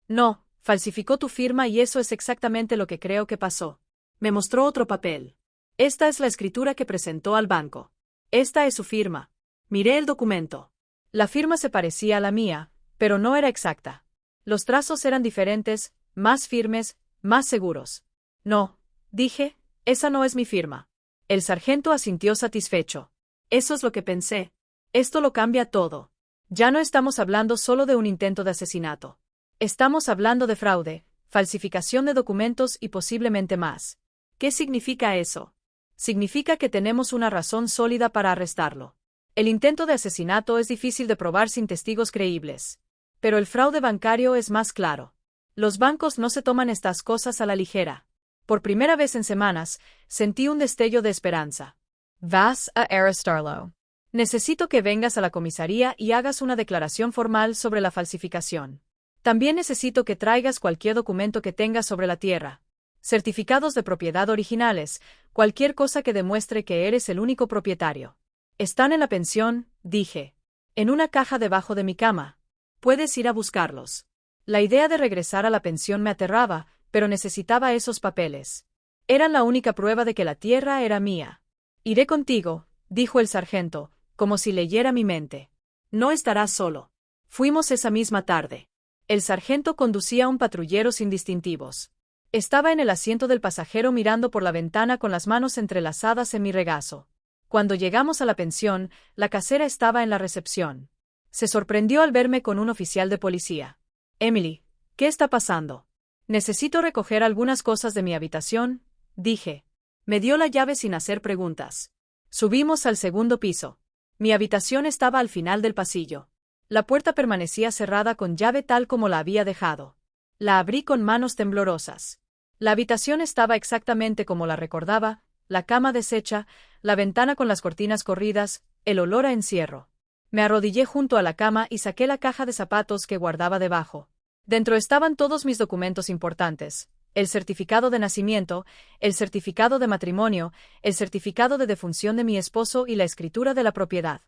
No, falsificó tu firma y eso es exactamente lo que creo que pasó. Me mostró otro papel. Esta es la escritura que presentó al banco. Esta es su firma. Miré el documento. La firma se parecía a la mía, pero no era exacta. Los trazos eran diferentes, más firmes, más seguros. No, dije, esa no es mi firma. El sargento asintió satisfecho. Eso es lo que pensé. Esto lo cambia todo. Ya no estamos hablando solo de un intento de asesinato. Estamos hablando de fraude, falsificación de documentos y posiblemente más. ¿Qué significa eso? Significa que tenemos una razón sólida para arrestarlo. El intento de asesinato es difícil de probar sin testigos creíbles. Pero el fraude bancario es más claro. Los bancos no se toman estas cosas a la ligera. Por primera vez en semanas, sentí un destello de esperanza. Vas a arrestarlo. Necesito que vengas a la comisaría y hagas una declaración formal sobre la falsificación. También necesito que traigas cualquier documento que tengas sobre la tierra. Certificados de propiedad originales, cualquier cosa que demuestre que eres el único propietario. Están en la pensión, dije. En una caja debajo de mi cama. Puedes ir a buscarlos. La idea de regresar a la pensión me aterraba, pero necesitaba esos papeles. Eran la única prueba de que la tierra era mía. Iré contigo, dijo el sargento, como si leyera mi mente. No estarás solo. Fuimos esa misma tarde. El sargento conducía un patrullero sin distintivos. Estaba en el asiento del pasajero mirando por la ventana con las manos entrelazadas en mi regazo. Cuando llegamos a la pensión, la casera estaba en la recepción. Se sorprendió al verme con un oficial de policía. Emily, ¿qué está pasando? Necesito recoger algunas cosas de mi habitación, dije. Me dio la llave sin hacer preguntas. Subimos al segundo piso. Mi habitación estaba al final del pasillo. La puerta permanecía cerrada con llave tal como la había dejado. La abrí con manos temblorosas. La habitación estaba exactamente como la recordaba, la cama deshecha, la ventana con las cortinas corridas, el olor a encierro. Me arrodillé junto a la cama y saqué la caja de zapatos que guardaba debajo. Dentro estaban todos mis documentos importantes: el certificado de nacimiento, el certificado de matrimonio, el certificado de defunción de mi esposo y la escritura de la propiedad.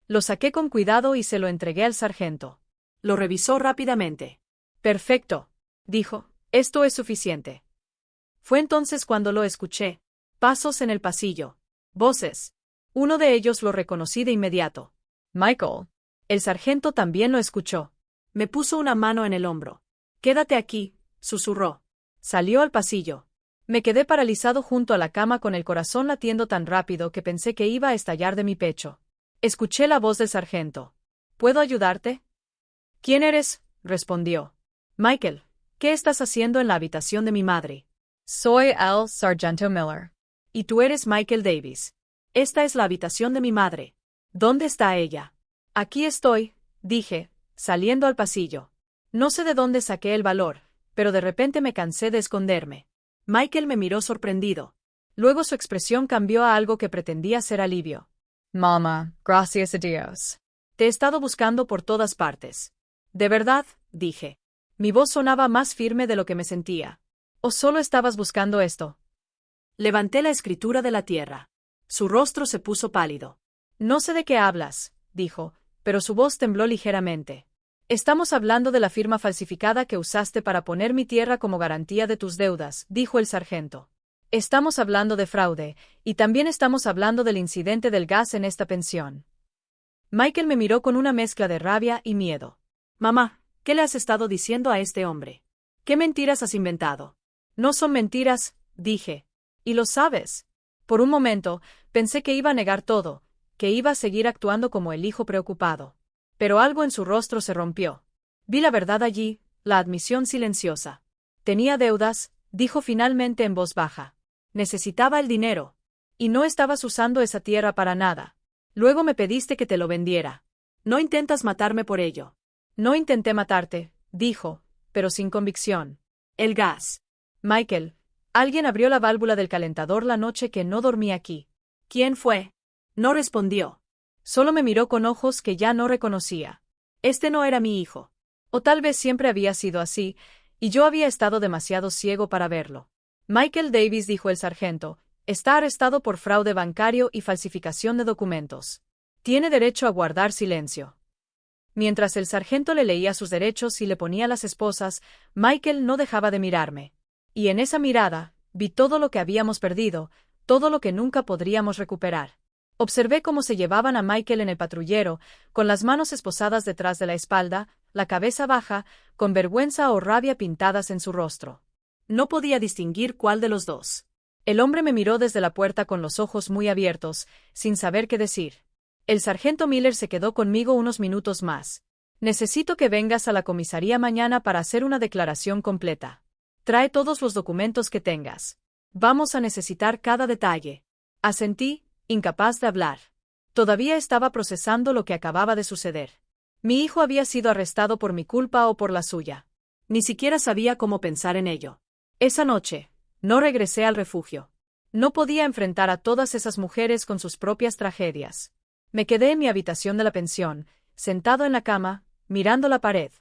Lo saqué con cuidado y se lo entregué al sargento. Lo revisó rápidamente. Perfecto, dijo, esto es suficiente. Fue entonces cuando lo escuché. Pasos en el pasillo. Voces. Uno de ellos lo reconocí de inmediato. Michael. El sargento también lo escuchó. Me puso una mano en el hombro. Quédate aquí, susurró. Salió al pasillo. Me quedé paralizado junto a la cama con el corazón latiendo tan rápido que pensé que iba a estallar de mi pecho. Escuché la voz del sargento. ¿Puedo ayudarte? ¿Quién eres?, respondió. Michael, ¿qué estás haciendo en la habitación de mi madre? Soy el sargento Miller. Y tú eres Michael Davis. Esta es la habitación de mi madre. ¿Dónde está ella? Aquí estoy, dije, saliendo al pasillo. No sé de dónde saqué el valor, pero de repente me cansé de esconderme. Michael me miró sorprendido. Luego su expresión cambió a algo que pretendía ser alivio. Mamá, gracias a Dios. Te he estado buscando por todas partes. ¿De verdad?, dije. Mi voz sonaba más firme de lo que me sentía. ¿O solo estabas buscando esto? Levanté la escritura de la tierra. Su rostro se puso pálido. No sé de qué hablas, dijo, pero su voz tembló ligeramente. Estamos hablando de la firma falsificada que usaste para poner mi tierra como garantía de tus deudas, dijo el sargento. Estamos hablando de fraude, y también estamos hablando del incidente del gas en esta pensión. Michael me miró con una mezcla de rabia y miedo. Mamá, ¿qué le has estado diciendo a este hombre? ¿Qué mentiras has inventado? No son mentiras, dije. Y lo sabes. Por un momento, pensé que iba a negar todo, que iba a seguir actuando como el hijo preocupado. Pero algo en su rostro se rompió. Vi la verdad allí, la admisión silenciosa. Tenía deudas, dijo finalmente en voz baja. Necesitaba el dinero. Y no estabas usando esa tierra para nada. Luego me pediste que te lo vendiera. No intentas matarme por ello. No intenté matarte, dijo, pero sin convicción. El gas. Michael, alguien abrió la válvula del calentador la noche que no dormí aquí. ¿Quién fue? No respondió. Solo me miró con ojos que ya no reconocía. Este no era mi hijo. O tal vez siempre había sido así, y yo había estado demasiado ciego para verlo. Michael Davis, dijo el sargento, está arrestado por fraude bancario y falsificación de documentos. Tiene derecho a guardar silencio. Mientras el sargento le leía sus derechos y le ponía las esposas, Michael no dejaba de mirarme. Y en esa mirada, vi todo lo que habíamos perdido, todo lo que nunca podríamos recuperar. Observé cómo se llevaban a Michael en el patrullero, con las manos esposadas detrás de la espalda, la cabeza baja, con vergüenza o rabia pintadas en su rostro. No podía distinguir cuál de los dos. El hombre me miró desde la puerta con los ojos muy abiertos, sin saber qué decir. El sargento Miller se quedó conmigo unos minutos más. Necesito que vengas a la comisaría mañana para hacer una declaración completa. Trae todos los documentos que tengas. Vamos a necesitar cada detalle. Asentí, incapaz de hablar. Todavía estaba procesando lo que acababa de suceder. Mi hijo había sido arrestado por mi culpa o por la suya. Ni siquiera sabía cómo pensar en ello. Esa noche, no regresé al refugio. No podía enfrentar a todas esas mujeres con sus propias tragedias. Me quedé en mi habitación de la pensión, sentado en la cama, mirando la pared.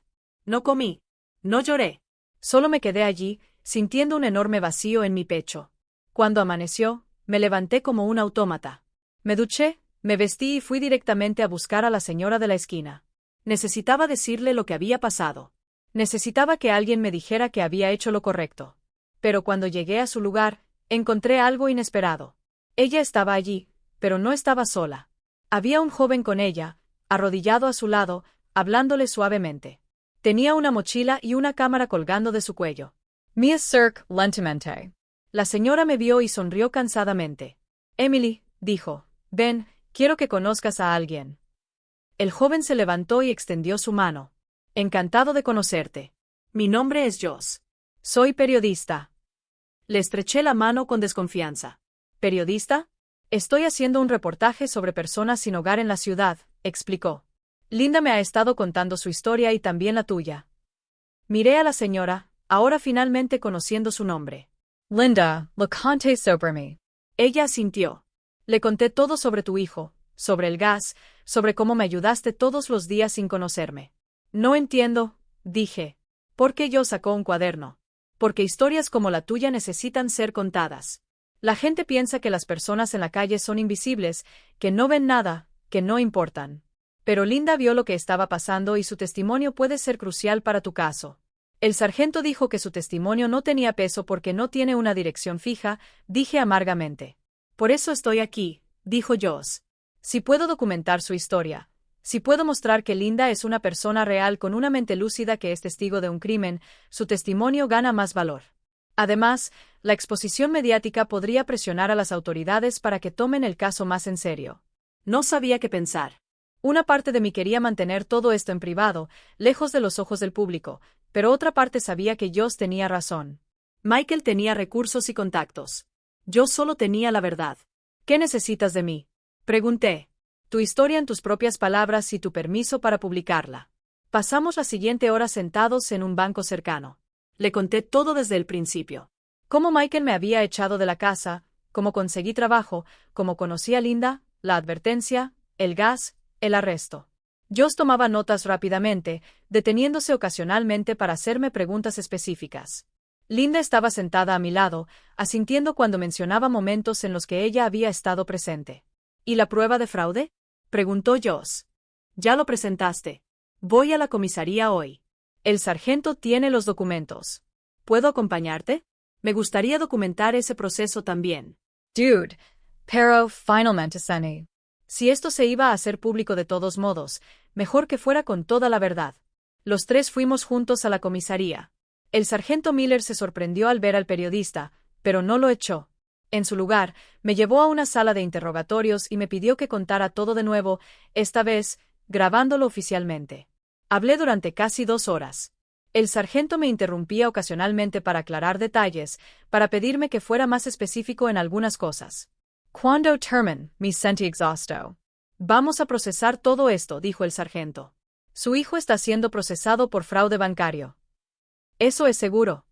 No comí. No lloré. Solo me quedé allí, sintiendo un enorme vacío en mi pecho. Cuando amaneció, me levanté como un autómata. Me duché, me vestí y fui directamente a buscar a la señora de la esquina. Necesitaba decirle lo que había pasado. Necesitaba que alguien me dijera que había hecho lo correcto. Pero cuando llegué a su lugar, encontré algo inesperado. Ella estaba allí, pero no estaba sola. Había un joven con ella, arrodillado a su lado, hablándole suavemente. Tenía una mochila y una cámara colgando de su cuello. Miss Cirque, lentamente. La señora me vio y sonrió cansadamente. Emily, dijo, ven, quiero que conozcas a alguien. El joven se levantó y extendió su mano. Encantado de conocerte. Mi nombre es Joss. Soy periodista. Le estreché la mano con desconfianza. ¿Periodista? Estoy haciendo un reportaje sobre personas sin hogar en la ciudad, explicó. Linda me ha estado contando su historia y también la tuya. Miré a la señora, ahora finalmente conociendo su nombre. Linda, le conté sobre mí. Ella asintió. Le conté todo sobre tu hijo, sobre el gas, sobre cómo me ayudaste todos los días sin conocerme. No entiendo, dije. ¿Por qué yo sacó un cuaderno? Porque historias como la tuya necesitan ser contadas. La gente piensa que las personas en la calle son invisibles, que no ven nada, que no importan. Pero Linda vio lo que estaba pasando y su testimonio puede ser crucial para tu caso. El sargento dijo que su testimonio no tenía peso porque no tiene una dirección fija, dije amargamente. Por eso estoy aquí, dijo Joss. Si puedo documentar su historia, si puedo mostrar que Linda es una persona real con una mente lúcida que es testigo de un crimen, su testimonio gana más valor. Además, la exposición mediática podría presionar a las autoridades para que tomen el caso más en serio. No sabía qué pensar. Una parte de mí quería mantener todo esto en privado, lejos de los ojos del público, pero otra parte sabía que Joss tenía razón. Michael tenía recursos y contactos. Yo solo tenía la verdad. ¿Qué necesitas de mí? Pregunté. Tu historia en tus propias palabras y tu permiso para publicarla. Pasamos la siguiente hora sentados en un banco cercano. Le conté todo desde el principio. Cómo Michael me había echado de la casa, cómo conseguí trabajo, cómo conocí a Linda, la advertencia, el gas, el arresto. Joss tomaba notas rápidamente, deteniéndose ocasionalmente para hacerme preguntas específicas. Linda estaba sentada a mi lado, asintiendo cuando mencionaba momentos en los que ella había estado presente. ¿Y la prueba de fraude? Preguntó Joss. Ya lo presentaste. Voy a la comisaría hoy. El sargento tiene los documentos. ¿Puedo acompañarte? Me gustaría documentar ese proceso también. Dude, pero finalmente Sunny. Si esto se iba a hacer público de todos modos, mejor que fuera con toda la verdad. Los tres fuimos juntos a la comisaría. El sargento Miller se sorprendió al ver al periodista, pero no lo echó. En su lugar, me llevó a una sala de interrogatorios y me pidió que contara todo de nuevo, esta vez, grabándolo oficialmente. Hablé durante casi 2 horas. El sargento me interrumpía ocasionalmente para aclarar detalles, para pedirme que fuera más específico en algunas cosas. Cuando termine, me sentí exhausto. Vamos a procesar todo esto, dijo el sargento. Su hijo está siendo procesado por fraude bancario. Eso es seguro.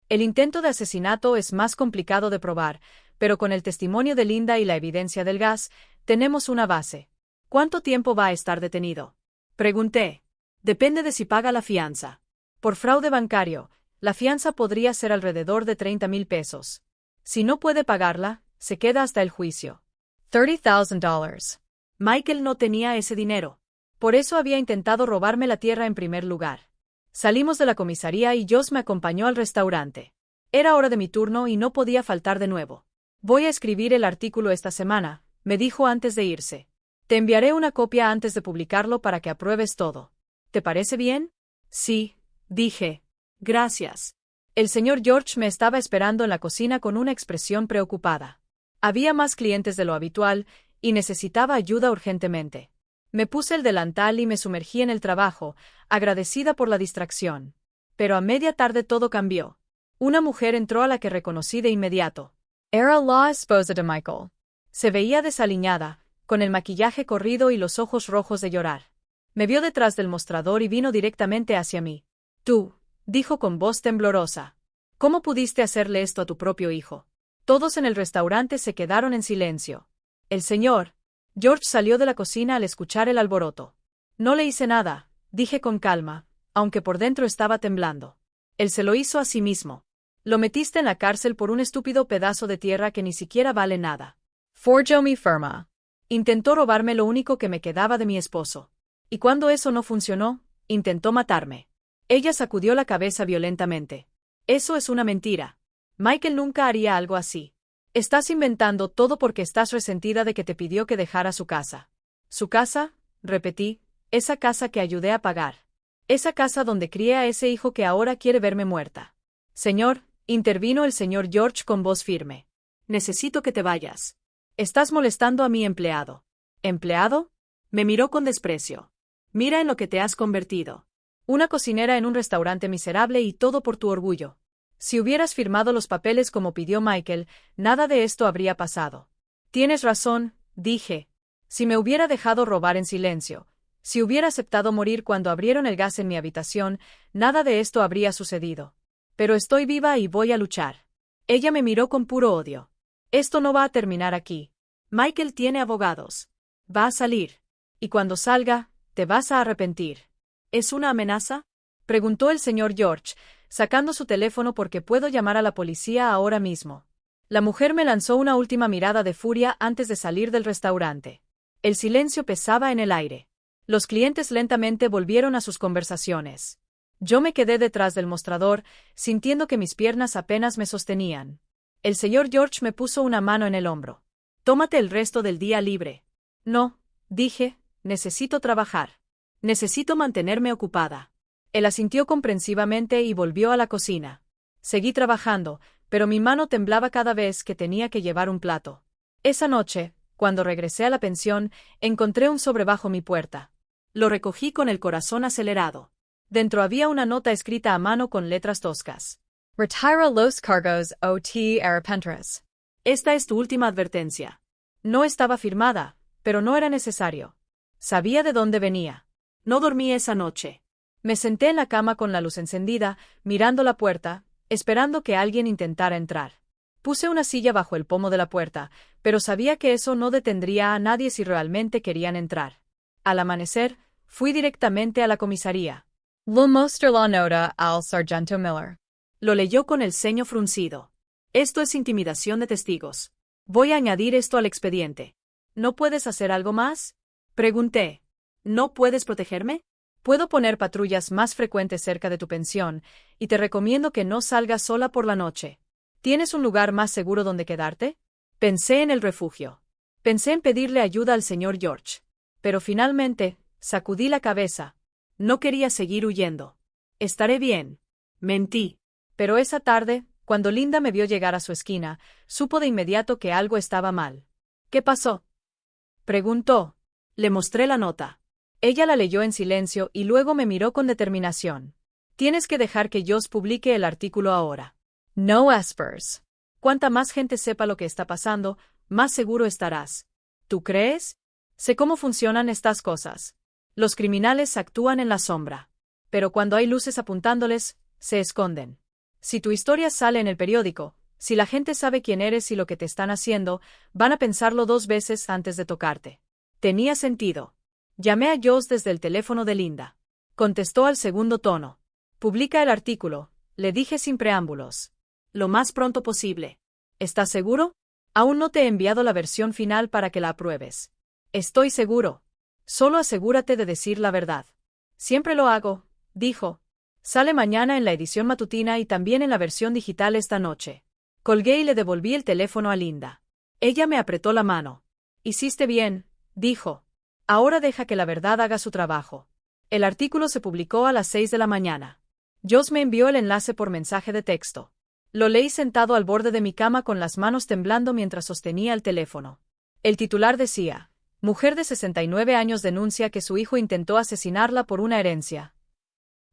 El intento de asesinato es más complicado de probar, pero con el testimonio de Linda y la evidencia del gas, tenemos una base. ¿Cuánto tiempo va a estar detenido? Pregunté. Depende de si paga la fianza. Por fraude bancario, la fianza podría ser alrededor de 30,000 pesos. Si no puede pagarla, se queda hasta el juicio. $30,000. Michael no tenía ese dinero. Por eso había intentado robarme la tierra en primer lugar. Salimos de la comisaría y Josh me acompañó al restaurante. Era hora de mi turno y no podía faltar de nuevo. Voy a escribir el artículo esta semana, me dijo antes de irse. Te enviaré una copia antes de publicarlo para que apruebes todo. ¿Te parece bien? Sí, dije. Gracias. El señor George me estaba esperando en la cocina con una expresión preocupada. Había más clientes de lo habitual y necesitaba ayuda urgentemente. Me puse el delantal y me sumergí en el trabajo, agradecida por la distracción. Pero a media tarde todo cambió. Una mujer entró a la que reconocí de inmediato. Era la esposa de Michael. Se veía desaliñada, con el maquillaje corrido y los ojos rojos de llorar. Me vio detrás del mostrador y vino directamente hacia mí. Tú, dijo con voz temblorosa. ¿Cómo pudiste hacerle esto a tu propio hijo? Todos en el restaurante se quedaron en silencio. El señor George salió de la cocina al escuchar el alboroto. No le hice nada, dije con calma, aunque por dentro estaba temblando. Él se lo hizo a sí mismo. Lo metiste en la cárcel por un estúpido pedazo de tierra que ni siquiera vale nada. Forjó mi firma. Intentó robarme lo único que me quedaba de mi esposo. Y cuando eso no funcionó, intentó matarme. Ella sacudió la cabeza violentamente. Eso es una mentira. Michael nunca haría algo así. Estás inventando todo porque estás resentida de que te pidió que dejara su casa. ¿Su casa? Repetí, esa casa que ayudé a pagar. Esa casa donde crié a ese hijo que ahora quiere verme muerta. Señor, intervino el señor George con voz firme. Necesito que te vayas. Estás molestando a mi empleado. ¿Empleado? Me miró con desprecio. Mira en lo que te has convertido. Una cocinera en un restaurante miserable y todo por tu orgullo. Si hubieras firmado los papeles como pidió Michael, nada de esto habría pasado. Tienes razón, dije. Si me hubiera dejado robar en silencio, si hubiera aceptado morir cuando abrieron el gas en mi habitación, nada de esto habría sucedido. Pero estoy viva y voy a luchar. Ella me miró con puro odio. Esto no va a terminar aquí. Michael tiene abogados. Va a salir. Y cuando salga, te vas a arrepentir. ¿Es una amenaza? Preguntó el señor George, sacando su teléfono porque puedo llamar a la policía ahora mismo. La mujer me lanzó una última mirada de furia antes de salir del restaurante. El silencio pesaba en el aire. Los clientes lentamente volvieron a sus conversaciones. Yo me quedé detrás del mostrador, sintiendo que mis piernas apenas me sostenían. El señor George me puso una mano en el hombro. Tómate el resto del día libre. No, dije, necesito trabajar. Necesito mantenerme ocupada. Él asintió comprensivamente y volvió a la cocina. Seguí trabajando, pero mi mano temblaba cada vez que tenía que llevar un plato. Esa noche, cuando regresé a la pensión, encontré un sobre bajo mi puerta. Lo recogí con el corazón acelerado. Dentro había una nota escrita a mano con letras toscas. Retira los cargos o te arrepentirás. Esta es tu última advertencia. No estaba firmada, pero no era necesario. Sabía de dónde venía. No dormí esa noche. Me senté en la cama con la luz encendida, mirando la puerta, esperando que alguien intentara entrar. Puse una silla bajo el pomo de la puerta, pero sabía que eso no detendría a nadie si realmente querían entrar. Al amanecer, fui directamente a la comisaría. Lo mostró la nota al sargento Miller. Lo leyó con el ceño fruncido. Esto es intimidación de testigos. Voy a añadir esto al expediente. ¿No puedes hacer algo más? Pregunté. ¿No puedes protegerme? Puedo poner patrullas más frecuentes cerca de tu pensión, y te recomiendo que no salgas sola por la noche. ¿Tienes un lugar más seguro donde quedarte? Pensé en el refugio. Pensé en pedirle ayuda al señor George. Pero finalmente, sacudí la cabeza. No quería seguir huyendo. Estaré bien. Mentí. Pero esa tarde, cuando Linda me vio llegar a su esquina, supo de inmediato que algo estaba mal. ¿Qué pasó? Preguntó. Le mostré la nota. Ella la leyó en silencio y luego me miró con determinación. Tienes que dejar que Josh publique el artículo ahora. No espers. Cuanta más gente sepa lo que está pasando, más seguro estarás. ¿Tú crees? Sé cómo funcionan estas cosas. Los criminales actúan en la sombra. Pero cuando hay luces apuntándoles, se esconden. Si tu historia sale en el periódico, si la gente sabe quién eres y lo que te están haciendo, van a pensarlo 2 veces antes de tocarte. Tenía sentido. Llamé a Joss desde el teléfono de Linda. Contestó al segundo tono. Publica el artículo, le dije sin preámbulos. Lo más pronto posible. ¿Estás seguro? Aún no te he enviado la versión final para que la apruebes. Estoy seguro. Solo asegúrate de decir la verdad. Siempre lo hago, dijo. Sale mañana en la edición matutina y también en la versión digital esta noche. Colgué y le devolví el teléfono a Linda. Ella me apretó la mano. Hiciste bien, dijo. Ahora deja que la verdad haga su trabajo. El artículo se publicó a las 6 de la mañana. Joss me envió el enlace por mensaje de texto. Lo leí sentado al borde de mi cama con las manos temblando mientras sostenía el teléfono. El titular decía: mujer de 69 años denuncia que su hijo intentó asesinarla por una herencia.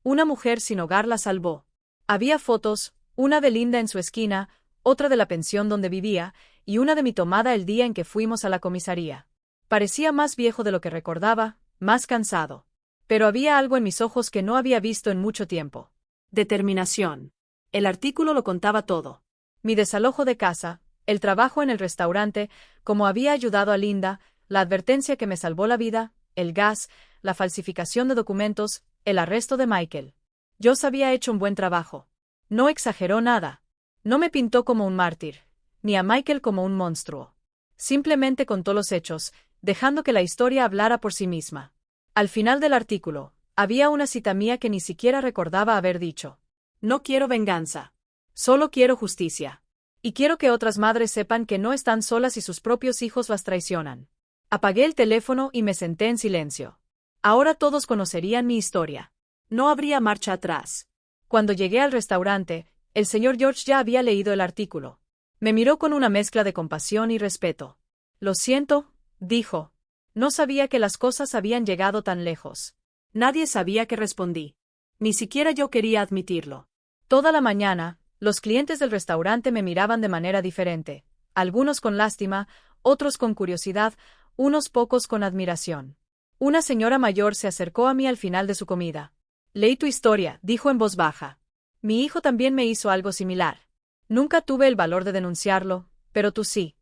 Una mujer sin hogar la salvó. Había fotos, una de Linda en su esquina, otra de la pensión donde vivía, y una de mi tomada el día en que fuimos a la comisaría. Parecía más viejo de lo que recordaba, más cansado. Pero había algo en mis ojos que no había visto en mucho tiempo. Determinación. El artículo lo contaba todo. Mi desalojo de casa, el trabajo en el restaurante, cómo había ayudado a Linda, la advertencia que me salvó la vida, el gas, la falsificación de documentos, el arresto de Michael. Joss había hecho un buen trabajo. No exageró nada. No me pintó como un mártir, ni a Michael como un monstruo. Simplemente contó los hechos, dejando que la historia hablara por sí misma. Al final del artículo, había una cita mía que ni siquiera recordaba haber dicho. No quiero venganza. Solo quiero justicia. Y quiero que otras madres sepan que no están solas y sus propios hijos las traicionan. Apagué el teléfono y me senté en silencio. Ahora todos conocerían mi historia. No habría marcha atrás. Cuando llegué al restaurante, el señor George ya había leído el artículo. Me miró con una mezcla de compasión y respeto. Lo siento, dijo. No sabía que las cosas habían llegado tan lejos. Nadie sabía qué respondí. Ni siquiera yo quería admitirlo. Toda la mañana, los clientes del restaurante me miraban de manera diferente, algunos con lástima, otros con curiosidad, unos pocos con admiración. Una señora mayor se acercó a mí al final de su comida. Leí tu historia, dijo en voz baja. Mi hijo también me hizo algo similar. Nunca tuve el valor de denunciarlo, pero tú sí.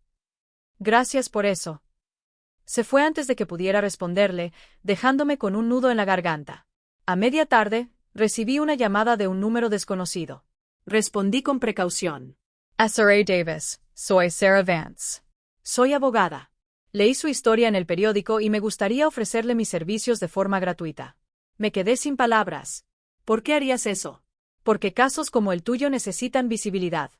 Gracias por eso. Se fue antes de que pudiera responderle, dejándome con un nudo en la garganta. A media tarde, recibí una llamada de un número desconocido. Respondí con precaución. SRA Davis, soy Sarah Vance. Soy abogada. Leí su historia en el periódico y me gustaría ofrecerle mis servicios de forma gratuita. Me quedé sin palabras. ¿Por qué harías eso? Porque casos como el tuyo necesitan visibilidad.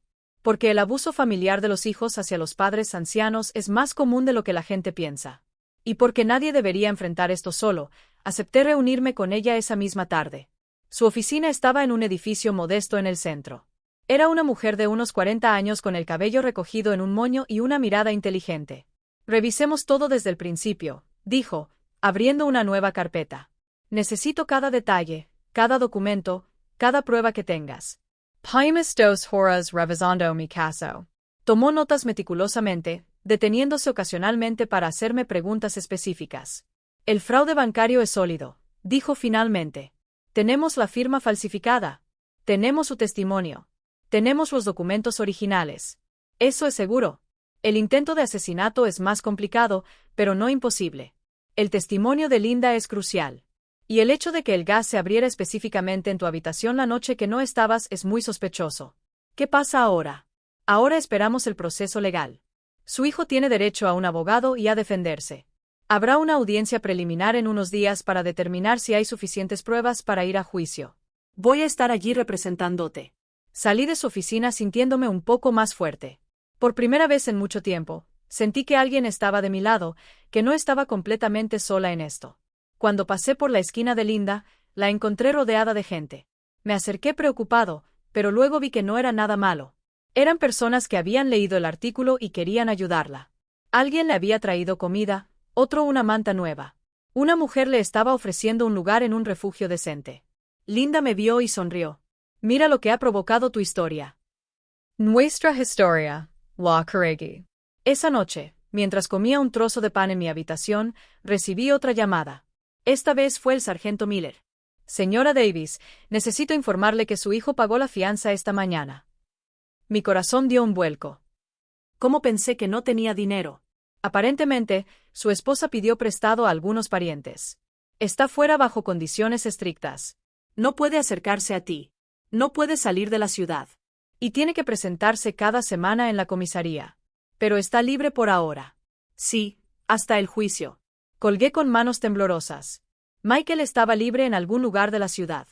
Porque el abuso familiar de los hijos hacia los padres ancianos es más común de lo que la gente piensa. Y porque nadie debería enfrentar esto solo, acepté reunirme con ella esa misma tarde. Su oficina estaba en un edificio modesto en el centro. Era una mujer de unos 40 años con el cabello recogido en un moño y una mirada inteligente. Revisemos todo desde el principio, dijo, abriendo una nueva carpeta. Necesito cada detalle, cada documento, cada prueba que tengas. Primus dos horas revisando mi caso. Tomó notas meticulosamente, deteniéndose ocasionalmente para hacerme preguntas específicas. El fraude bancario es sólido, dijo finalmente. Tenemos la firma falsificada. Tenemos su testimonio. Tenemos los documentos originales. Eso es seguro. El intento de asesinato es más complicado, pero no imposible. El testimonio de Linda es crucial. Y el hecho de que el gas se abriera específicamente en tu habitación la noche que no estabas es muy sospechoso. ¿Qué pasa ahora? Ahora esperamos el proceso legal. Su hijo tiene derecho a un abogado y a defenderse. Habrá una audiencia preliminar en unos días para determinar si hay suficientes pruebas para ir a juicio. Voy a estar allí representándote. Salí de su oficina sintiéndome un poco más fuerte. Por primera vez en mucho tiempo, sentí que alguien estaba de mi lado, que no estaba completamente sola en esto. Cuando pasé por la esquina de Linda, la encontré rodeada de gente. Me acerqué preocupado, pero luego vi que no era nada malo. Eran personas que habían leído el artículo y querían ayudarla. Alguien le había traído comida, otro una manta nueva. Una mujer le estaba ofreciendo un lugar en un refugio decente. Linda me vio y sonrió. Mira lo que ha provocado tu historia. Nuestra historia, la corregí. Esa noche, mientras comía un trozo de pan en mi habitación, recibí otra llamada. Esta vez fue el sargento Miller. Señora Davis, necesito informarle que su hijo pagó la fianza esta mañana. Mi corazón dio un vuelco. ¿Cómo pensé que no tenía dinero? Aparentemente, su esposa pidió prestado a algunos parientes. Está fuera bajo condiciones estrictas. No puede acercarse a ti. No puede salir de la ciudad. Y tiene que presentarse cada semana en la comisaría. Pero está libre por ahora. Sí, hasta el juicio. Colgué con manos temblorosas. Michael estaba libre en algún lugar de la ciudad.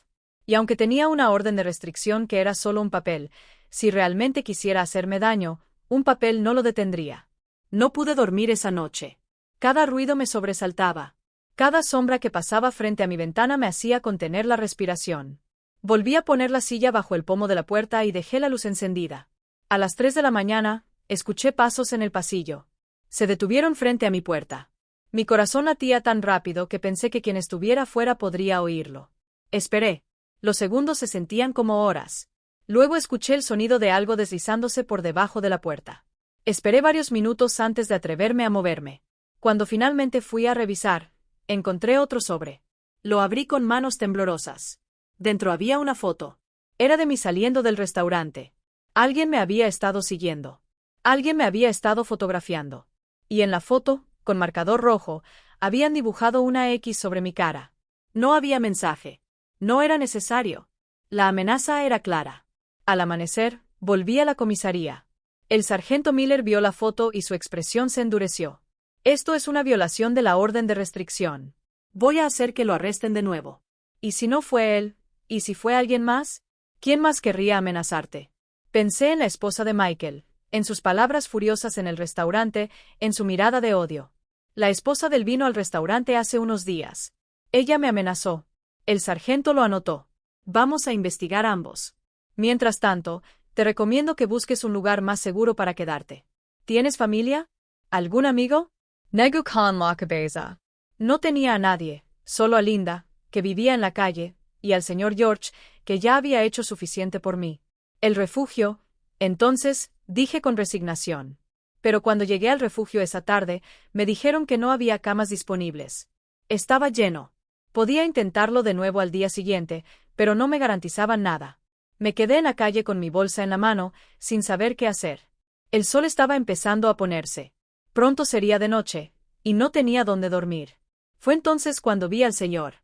Y aunque tenía una orden de restricción que era solo un papel, si realmente quisiera hacerme daño, un papel no lo detendría. No pude dormir esa noche. Cada ruido me sobresaltaba. Cada sombra que pasaba frente a mi ventana me hacía contener la respiración. Volví a poner la silla bajo el pomo de la puerta y dejé la luz encendida. A las 3 de la mañana, escuché pasos en el pasillo. Se detuvieron frente a mi puerta. Mi corazón latía tan rápido que pensé que quien estuviera fuera podría oírlo. Esperé. Los segundos se sentían como horas. Luego escuché el sonido de algo deslizándose por debajo de la puerta. Esperé varios minutos antes de atreverme a moverme. Cuando finalmente fui a revisar, encontré otro sobre. Lo abrí con manos temblorosas. Dentro había una foto. Era de mí saliendo del restaurante. Alguien me había estado siguiendo. Alguien me había estado fotografiando. Y en la foto, con marcador rojo, habían dibujado una X sobre mi cara. No había mensaje. No era necesario. La amenaza era clara. Al amanecer, volví a la comisaría. El sargento Miller vio la foto y su expresión se endureció. Esto es una violación de la orden de restricción. Voy a hacer que lo arresten de nuevo. ¿Y si no fue él? ¿Y si fue alguien más? ¿Quién más querría amenazarte? Pensé en la esposa de Michael, en sus palabras furiosas en el restaurante, en su mirada de odio. La esposa del vino al restaurante hace unos días. Ella me amenazó. El sargento lo anotó. Vamos a investigar ambos. Mientras tanto, te recomiendo que busques un lugar más seguro para quedarte. ¿Tienes familia? ¿Algún amigo? Negu Khan la cabeza. No tenía a nadie, solo a Linda, que vivía en la calle, y al señor George, que ya había hecho suficiente por mí. El refugio, entonces, dije con resignación. Pero cuando llegué al refugio esa tarde, me dijeron que no había camas disponibles. Estaba lleno. Podía intentarlo de nuevo al día siguiente, pero no me garantizaban nada. Me quedé en la calle con mi bolsa en la mano, sin saber qué hacer. El sol estaba empezando a ponerse. Pronto sería de noche, y no tenía dónde dormir. Fue entonces cuando vi al señor.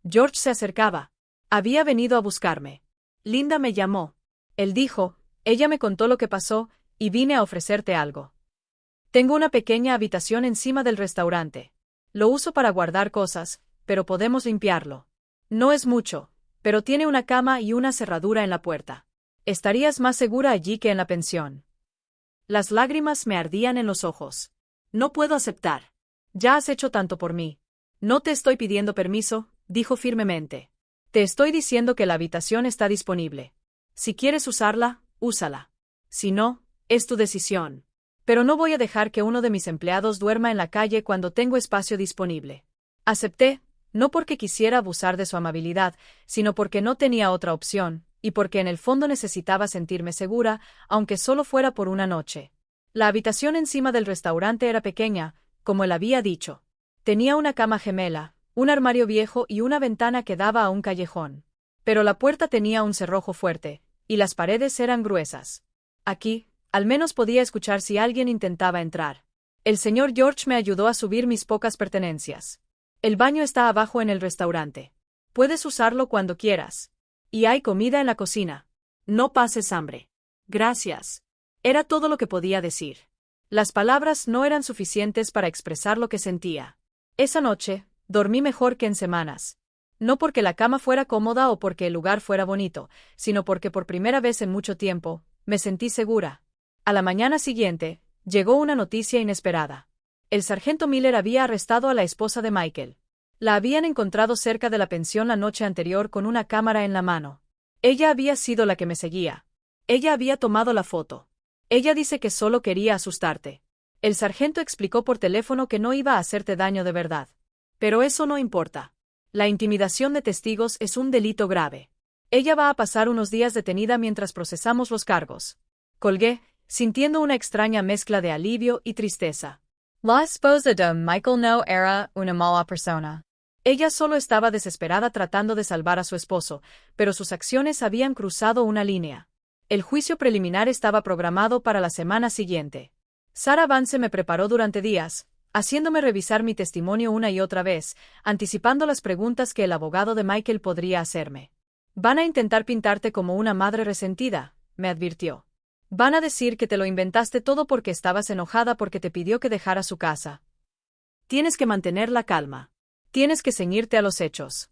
George se acercaba. Había venido a buscarme. Linda me llamó. Él dijo, ella me contó lo que pasó, y vine a ofrecerte algo. Tengo una pequeña habitación encima del restaurante. Lo uso para guardar cosas, pero podemos limpiarlo. No es mucho, pero tiene una cama y una cerradura en la puerta. Estarías más segura allí que en la pensión. Las lágrimas me ardían en los ojos. No puedo aceptar. Ya has hecho tanto por mí. No te estoy pidiendo permiso, dijo firmemente. Te estoy diciendo que la habitación está disponible. Si quieres usarla, úsala. Si no, es tu decisión. Pero no voy a dejar que uno de mis empleados duerma en la calle cuando tengo espacio disponible. Acepté, no porque quisiera abusar de su amabilidad, sino porque no tenía otra opción, y porque en el fondo necesitaba sentirme segura, aunque solo fuera por una noche. La habitación encima del restaurante era pequeña, como él había dicho. Tenía una cama gemela, un armario viejo y una ventana que daba a un callejón. Pero la puerta tenía un cerrojo fuerte, y las paredes eran gruesas. Aquí, al menos podía escuchar si alguien intentaba entrar. El señor George me ayudó a subir mis pocas pertenencias. El baño está abajo en el restaurante. Puedes usarlo cuando quieras. Y hay comida en la cocina. No pases hambre. Gracias. Era todo lo que podía decir. Las palabras no eran suficientes para expresar lo que sentía. Esa noche, dormí mejor que en semanas. No porque la cama fuera cómoda o porque el lugar fuera bonito, sino porque por primera vez en mucho tiempo, me sentí segura. A la mañana siguiente, llegó una noticia inesperada. El sargento Miller había arrestado a la esposa de Michael. La habían encontrado cerca de la pensión la noche anterior con una cámara en la mano. Ella había sido la que me seguía. Ella había tomado la foto. Ella dice que solo quería asustarte. El sargento explicó por teléfono que no iba a hacerte daño de verdad. Pero eso no importa. La intimidación de testigos es un delito grave. Ella va a pasar unos días detenida mientras procesamos los cargos. Colgué, sintiendo una extraña mezcla de alivio y tristeza. La esposa de Michael no era una mala persona. Ella solo estaba desesperada tratando de salvar a su esposo, pero sus acciones habían cruzado una línea. El juicio preliminar estaba programado para la semana siguiente. Sarah Vance me preparó durante días, haciéndome revisar mi testimonio una y otra vez, anticipando las preguntas que el abogado de Michael podría hacerme. «Van a intentar pintarte como una madre resentida», me advirtió. «Van a decir que te lo inventaste todo porque estabas enojada porque te pidió que dejara su casa. Tienes que mantener la calma. Tienes que ceñirte a los hechos».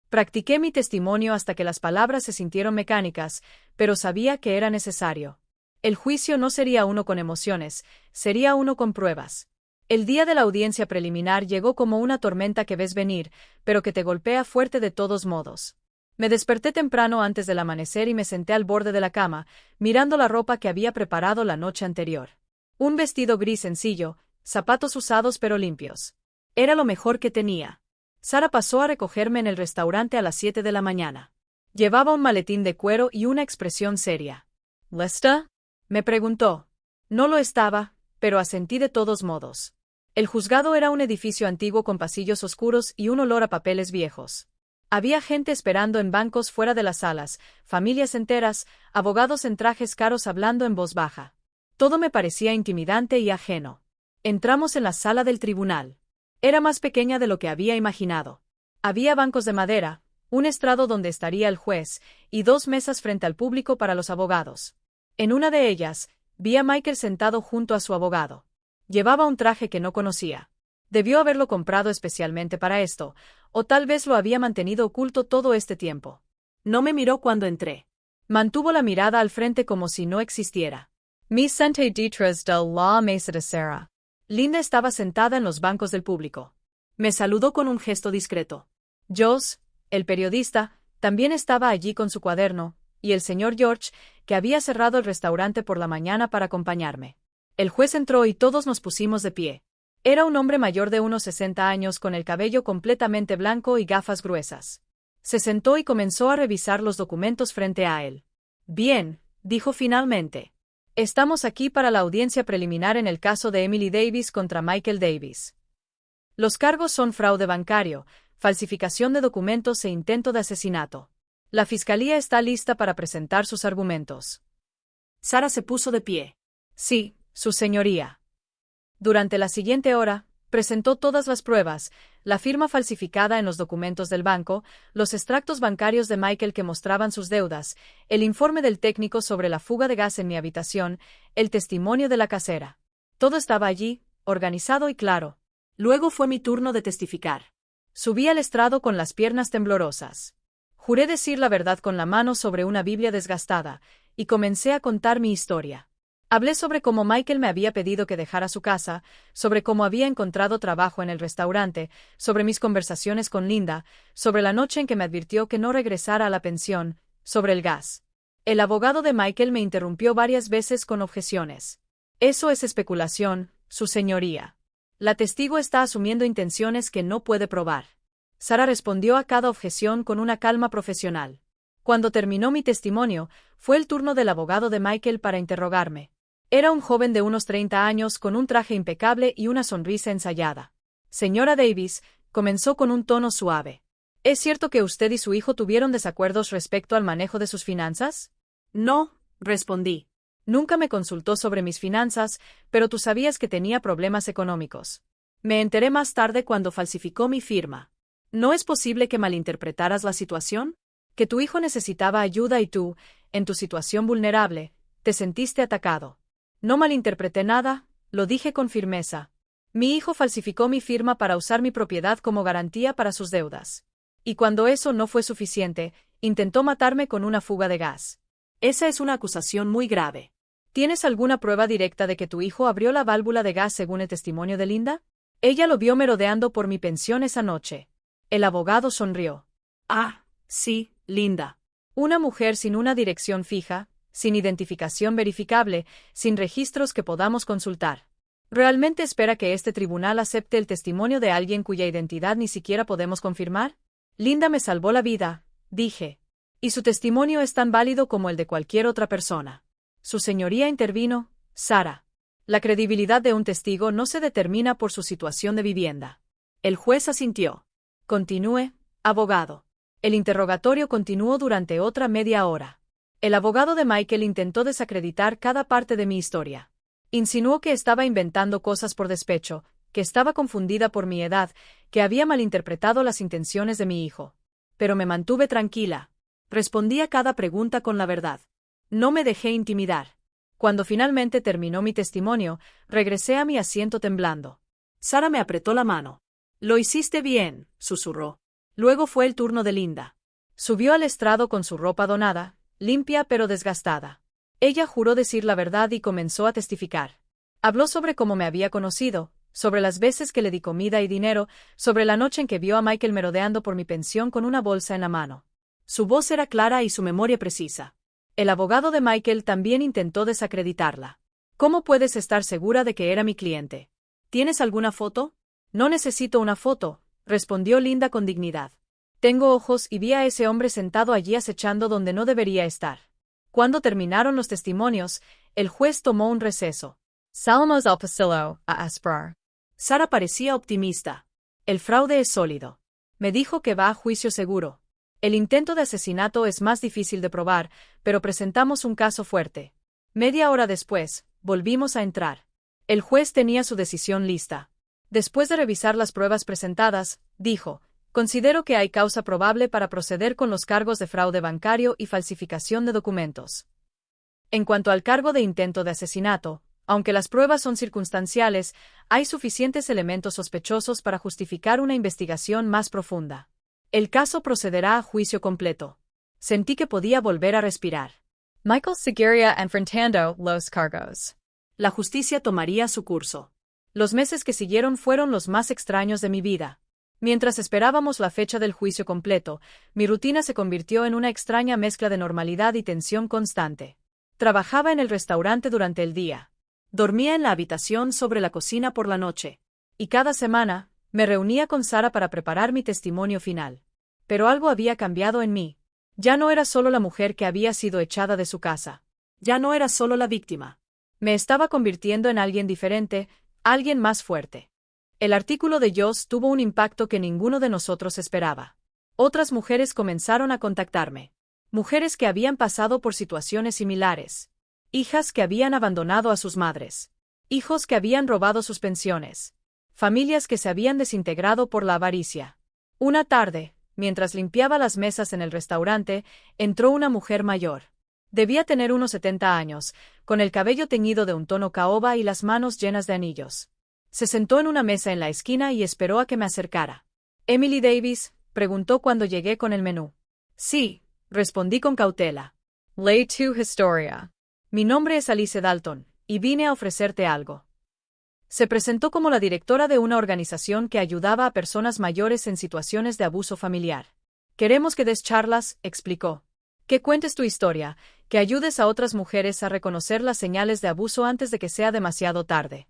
Practiqué mi testimonio hasta que las palabras se sintieron mecánicas, pero sabía que era necesario. El juicio no sería uno con emociones, sería uno con pruebas. El día de la audiencia preliminar llegó como una tormenta que ves venir, pero que te golpea fuerte de todos modos. Me desperté temprano antes del amanecer y me senté al borde de la cama, mirando la ropa que había preparado la noche anterior. Un vestido gris sencillo, zapatos usados pero limpios. Era lo mejor que tenía. Sarah pasó a recogerme en el restaurante a las 7 de la mañana. Llevaba un maletín de cuero y una expresión seria. «¿Lista?», me preguntó. No lo estaba, pero asentí de todos modos. El juzgado era un edificio antiguo con pasillos oscuros y un olor a papeles viejos. Había gente esperando en bancos fuera de las salas, familias enteras, abogados en trajes caros hablando en voz baja. Todo me parecía intimidante y ajeno. Entramos en la sala del tribunal. Era más pequeña de lo que había imaginado. Había bancos de madera, un estrado donde estaría el juez, y 2 mesas frente al público para los abogados. En una de ellas, vi a Michael sentado junto a su abogado. Llevaba un traje que no conocía. Debió haberlo comprado especialmente para esto, o tal vez lo había mantenido oculto todo este tiempo. No me miró cuando entré. Mantuvo la mirada al frente como si no existiera. «Me senté detrás de la mesa de Sarah». Linda estaba sentada en los bancos del público. Me saludó con un gesto discreto. Joss, el periodista, también estaba allí con su cuaderno, y el señor George, que había cerrado el restaurante por la mañana para acompañarme. El juez entró y todos nos pusimos de pie. Era un hombre mayor de unos 60 años con el cabello completamente blanco y gafas gruesas. Se sentó y comenzó a revisar los documentos frente a él. «Bien», dijo finalmente. «Estamos aquí para la audiencia preliminar en el caso de Emily Davis contra Michael Davis. Los cargos son fraude bancario, falsificación de documentos e intento de asesinato. La fiscalía está lista para presentar sus argumentos». Sarah se puso de pie. «Sí, su señoría». Durante la siguiente hora, presentó todas las pruebas, la firma falsificada en los documentos del banco, los extractos bancarios de Michael que mostraban sus deudas, el informe del técnico sobre la fuga de gas en mi habitación, el testimonio de la casera. Todo estaba allí, organizado y claro. Luego fue mi turno de testificar. Subí al estrado con las piernas temblorosas. Juré decir la verdad con la mano sobre una Biblia desgastada, y comencé a contar mi historia. Hablé sobre cómo Michael me había pedido que dejara su casa, sobre cómo había encontrado trabajo en el restaurante, sobre mis conversaciones con Linda, sobre la noche en que me advirtió que no regresara a la pensión, sobre el gas. El abogado de Michael me interrumpió varias veces con objeciones. «Eso es especulación, su señoría. La testigo está asumiendo intenciones que no puede probar». Sarah respondió a cada objeción con una calma profesional. Cuando terminó mi testimonio, fue el turno del abogado de Michael para interrogarme. Era un joven de unos 30 años con un traje impecable y una sonrisa ensayada. «Señora Davis», comenzó con un tono suave. «¿Es cierto que usted y su hijo tuvieron desacuerdos respecto al manejo de sus finanzas?» «No», respondí. «Nunca me consultó sobre mis finanzas, pero tú sabías que tenía problemas económicos. Me enteré más tarde cuando falsificó mi firma. ¿No es posible que malinterpretaras la situación? Que tu hijo necesitaba ayuda y tú, en tu situación vulnerable, te sentiste atacado». «No malinterpreté nada», lo dije con firmeza. «Mi hijo falsificó mi firma para usar mi propiedad como garantía para sus deudas. Y cuando eso no fue suficiente, intentó matarme con una fuga de gas. Esa es una acusación muy grave. ¿Tienes alguna prueba directa de que tu hijo abrió la válvula de gas según el testimonio de Linda? Ella lo vio merodeando por mi pensión esa noche». El abogado sonrió. «Ah, sí, Linda. Una mujer sin una dirección fija, sin identificación verificable, sin registros que podamos consultar. ¿Realmente espera que este tribunal acepte el testimonio de alguien cuya identidad ni siquiera podemos confirmar?» «Linda me salvó la vida», dije. «Y su testimonio es tan válido como el de cualquier otra persona». Su señoría intervino. «Sarah, la credibilidad de un testigo no se determina por su situación de vivienda». El juez asintió. Continúe, abogado. El interrogatorio continuó durante otra media hora. El abogado de Michael intentó desacreditar cada parte de mi historia. Insinuó que estaba inventando cosas por despecho, que estaba confundida por mi edad, que había malinterpretado las intenciones de mi hijo. Pero me mantuve tranquila. Respondí a cada pregunta con la verdad. No me dejé intimidar. Cuando finalmente terminó mi testimonio, regresé a mi asiento temblando. Sara me apretó la mano. «Lo hiciste bien», susurró. Luego fue el turno de Linda. Subió al estrado con su ropa donada, limpia pero desgastada. Ella juró decir la verdad y comenzó a testificar. Habló sobre cómo me había conocido, sobre las veces que le di comida y dinero, sobre la noche en que vio a Michael merodeando por mi pensión con una bolsa en la mano. Su voz era clara y su memoria precisa. El abogado de Michael también intentó desacreditarla. «¿Cómo puedes estar segura de que era mi cliente? ¿Tienes alguna foto?» «No necesito una foto», respondió Linda con dignidad. «Tengo ojos y vi a ese hombre sentado allí acechando donde no debería estar». Cuando terminaron los testimonios, el juez tomó un receso. Salmos al pasillo a esperar. Sara parecía optimista. «El fraude es sólido. Me dijo que va a juicio seguro. El intento de asesinato es más difícil de probar, pero presentamos un caso fuerte». Media hora después, volvimos a entrar. El juez tenía su decisión lista. Después de revisar las pruebas presentadas, dijo: «Considero que hay causa probable para proceder con los cargos de fraude bancario y falsificación de documentos. En cuanto al cargo de intento de asesinato, aunque las pruebas son circunstanciales, hay suficientes elementos sospechosos para justificar una investigación más profunda. El caso procederá a juicio completo». Sentí que podía volver a respirar. Michael seguiría enfrentando los cargos. La justicia tomaría su curso. Los meses que siguieron fueron los más extraños de mi vida. Mientras esperábamos la fecha del juicio completo, mi rutina se convirtió en una extraña mezcla de normalidad y tensión constante. Trabajaba en el restaurante durante el día. Dormía en la habitación sobre la cocina por la noche. Y cada semana, me reunía con Sara para preparar mi testimonio final. Pero algo había cambiado en mí. Ya no era solo la mujer que había sido echada de su casa. Ya no era solo la víctima. Me estaba convirtiendo en alguien diferente, alguien más fuerte. El artículo de Joss tuvo un impacto que ninguno de nosotros esperaba. Otras mujeres comenzaron a contactarme. Mujeres que habían pasado por situaciones similares. Hijas que habían abandonado a sus madres. Hijos que habían robado sus pensiones. Familias que se habían desintegrado por la avaricia. Una tarde, mientras limpiaba las mesas en el restaurante, entró una mujer mayor. Debía tener unos 70 años, con el cabello teñido de un tono caoba y las manos llenas de anillos. Se sentó en una mesa en la esquina y esperó a que me acercara. «¿Emily Davis?», preguntó cuando llegué con el menú. «Sí», respondí con cautela. «Ley tu historia». «Mi nombre es Alice Dalton, y vine a ofrecerte algo». Se presentó como la directora de una organización que ayudaba a personas mayores en situaciones de abuso familiar. «Queremos que des charlas», explicó. «Que cuentes tu historia, que ayudes a otras mujeres a reconocer las señales de abuso antes de que sea demasiado tarde».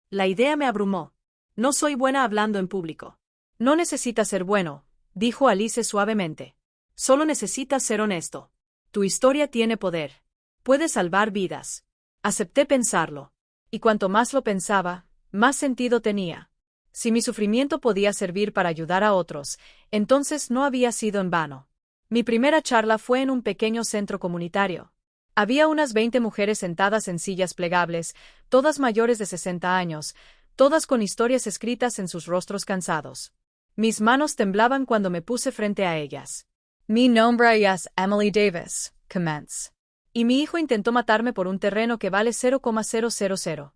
La idea me abrumó. No soy buena hablando en público. «No necesitas ser bueno», dijo Alice suavemente. «Solo necesitas ser honesto. Tu historia tiene poder. Puede salvar vidas». Acepté pensarlo. Y cuanto más lo pensaba, más sentido tenía. Si mi sufrimiento podía servir para ayudar a otros, entonces no había sido en vano. Mi primera charla fue en un pequeño centro comunitario. Había unas 20 mujeres sentadas en sillas plegables, todas mayores de 60 años, todas con historias escritas en sus rostros cansados. Mis manos temblaban cuando me puse frente a ellas. «Mi nombre es Emily Davis», commence. «Y mi hijo intentó matarme por un terreno que vale 0,000».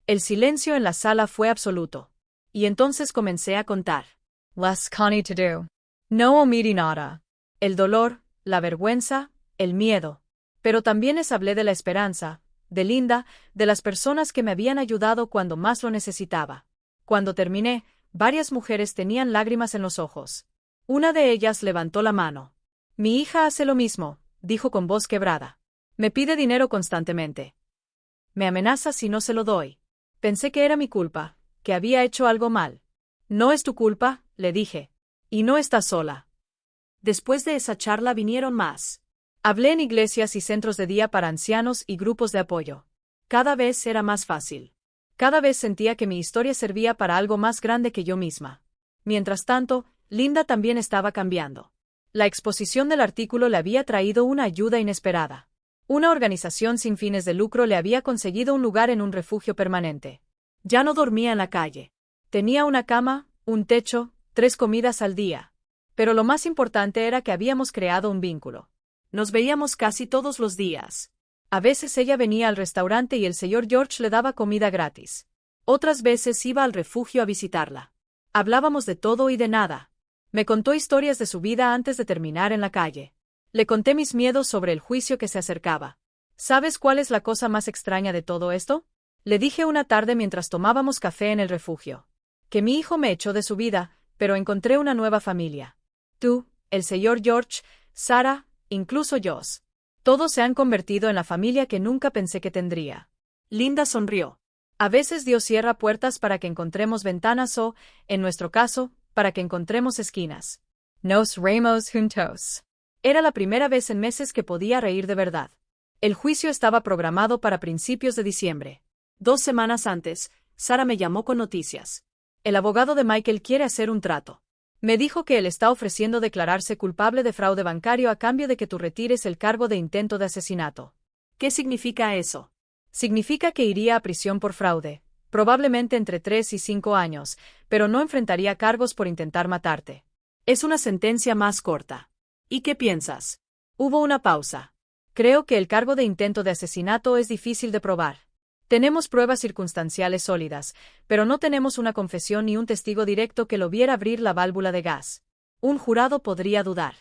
El silencio en la sala fue absoluto. Y entonces comencé a contar. «Les Connie to do. No omití nada». El dolor, la vergüenza, el miedo. Pero también les hablé de la esperanza, de Linda, de las personas que me habían ayudado cuando más lo necesitaba. Cuando terminé, varias mujeres tenían lágrimas en los ojos. Una de ellas levantó la mano. «Mi hija hace lo mismo», dijo con voz quebrada. «Me pide dinero constantemente. Me amenaza si no se lo doy». Pensé que era mi culpa, que había hecho algo mal. «No es tu culpa», le dije. «Y no estás sola». Después de esa charla vinieron más. Hablé en iglesias y centros de día para ancianos y grupos de apoyo. Cada vez era más fácil. Cada vez sentía que mi historia servía para algo más grande que yo misma. Mientras tanto, Linda también estaba cambiando. La exposición del artículo le había traído una ayuda inesperada. Una organización sin fines de lucro le había conseguido un lugar en un refugio permanente. Ya no dormía en la calle. Tenía una cama, un techo, 3 comidas al día. Pero lo más importante era que habíamos creado un vínculo. Nos veíamos casi todos los días. A veces ella venía al restaurante y el señor George le daba comida gratis. Otras veces iba al refugio a visitarla. Hablábamos de todo y de nada. Me contó historias de su vida antes de terminar en la calle. Le conté mis miedos sobre el juicio que se acercaba. ¿Sabes cuál es la cosa más extraña de todo esto? Le dije una tarde mientras tomábamos café en el refugio. Que mi hijo me echó de su vida, pero encontré una nueva familia. Tú, el señor George, Sarah, incluso Joss. Todos se han convertido en la familia que nunca pensé que tendría. Linda sonrió. A veces Dios cierra puertas para que encontremos ventanas o, en nuestro caso, para que encontremos esquinas. Nos reímos juntos. Era la primera vez en meses que podía reír de verdad. El juicio estaba programado para principios de diciembre. 2 semanas antes, Sarah me llamó con noticias. El abogado de Michael quiere hacer un trato. Me dijo que él está ofreciendo declararse culpable de fraude bancario a cambio de que tú retires el cargo de intento de asesinato. ¿Qué significa eso? Significa que iría a prisión por fraude, probablemente entre 3 y 5 años, pero no enfrentaría cargos por intentar matarte. Es una sentencia más corta. ¿Y qué piensas? Hubo una pausa. Creo que el cargo de intento de asesinato es difícil de probar. Tenemos pruebas circunstanciales sólidas, pero no tenemos una confesión ni un testigo directo que lo viera abrir la válvula de gas. Un jurado podría dudar.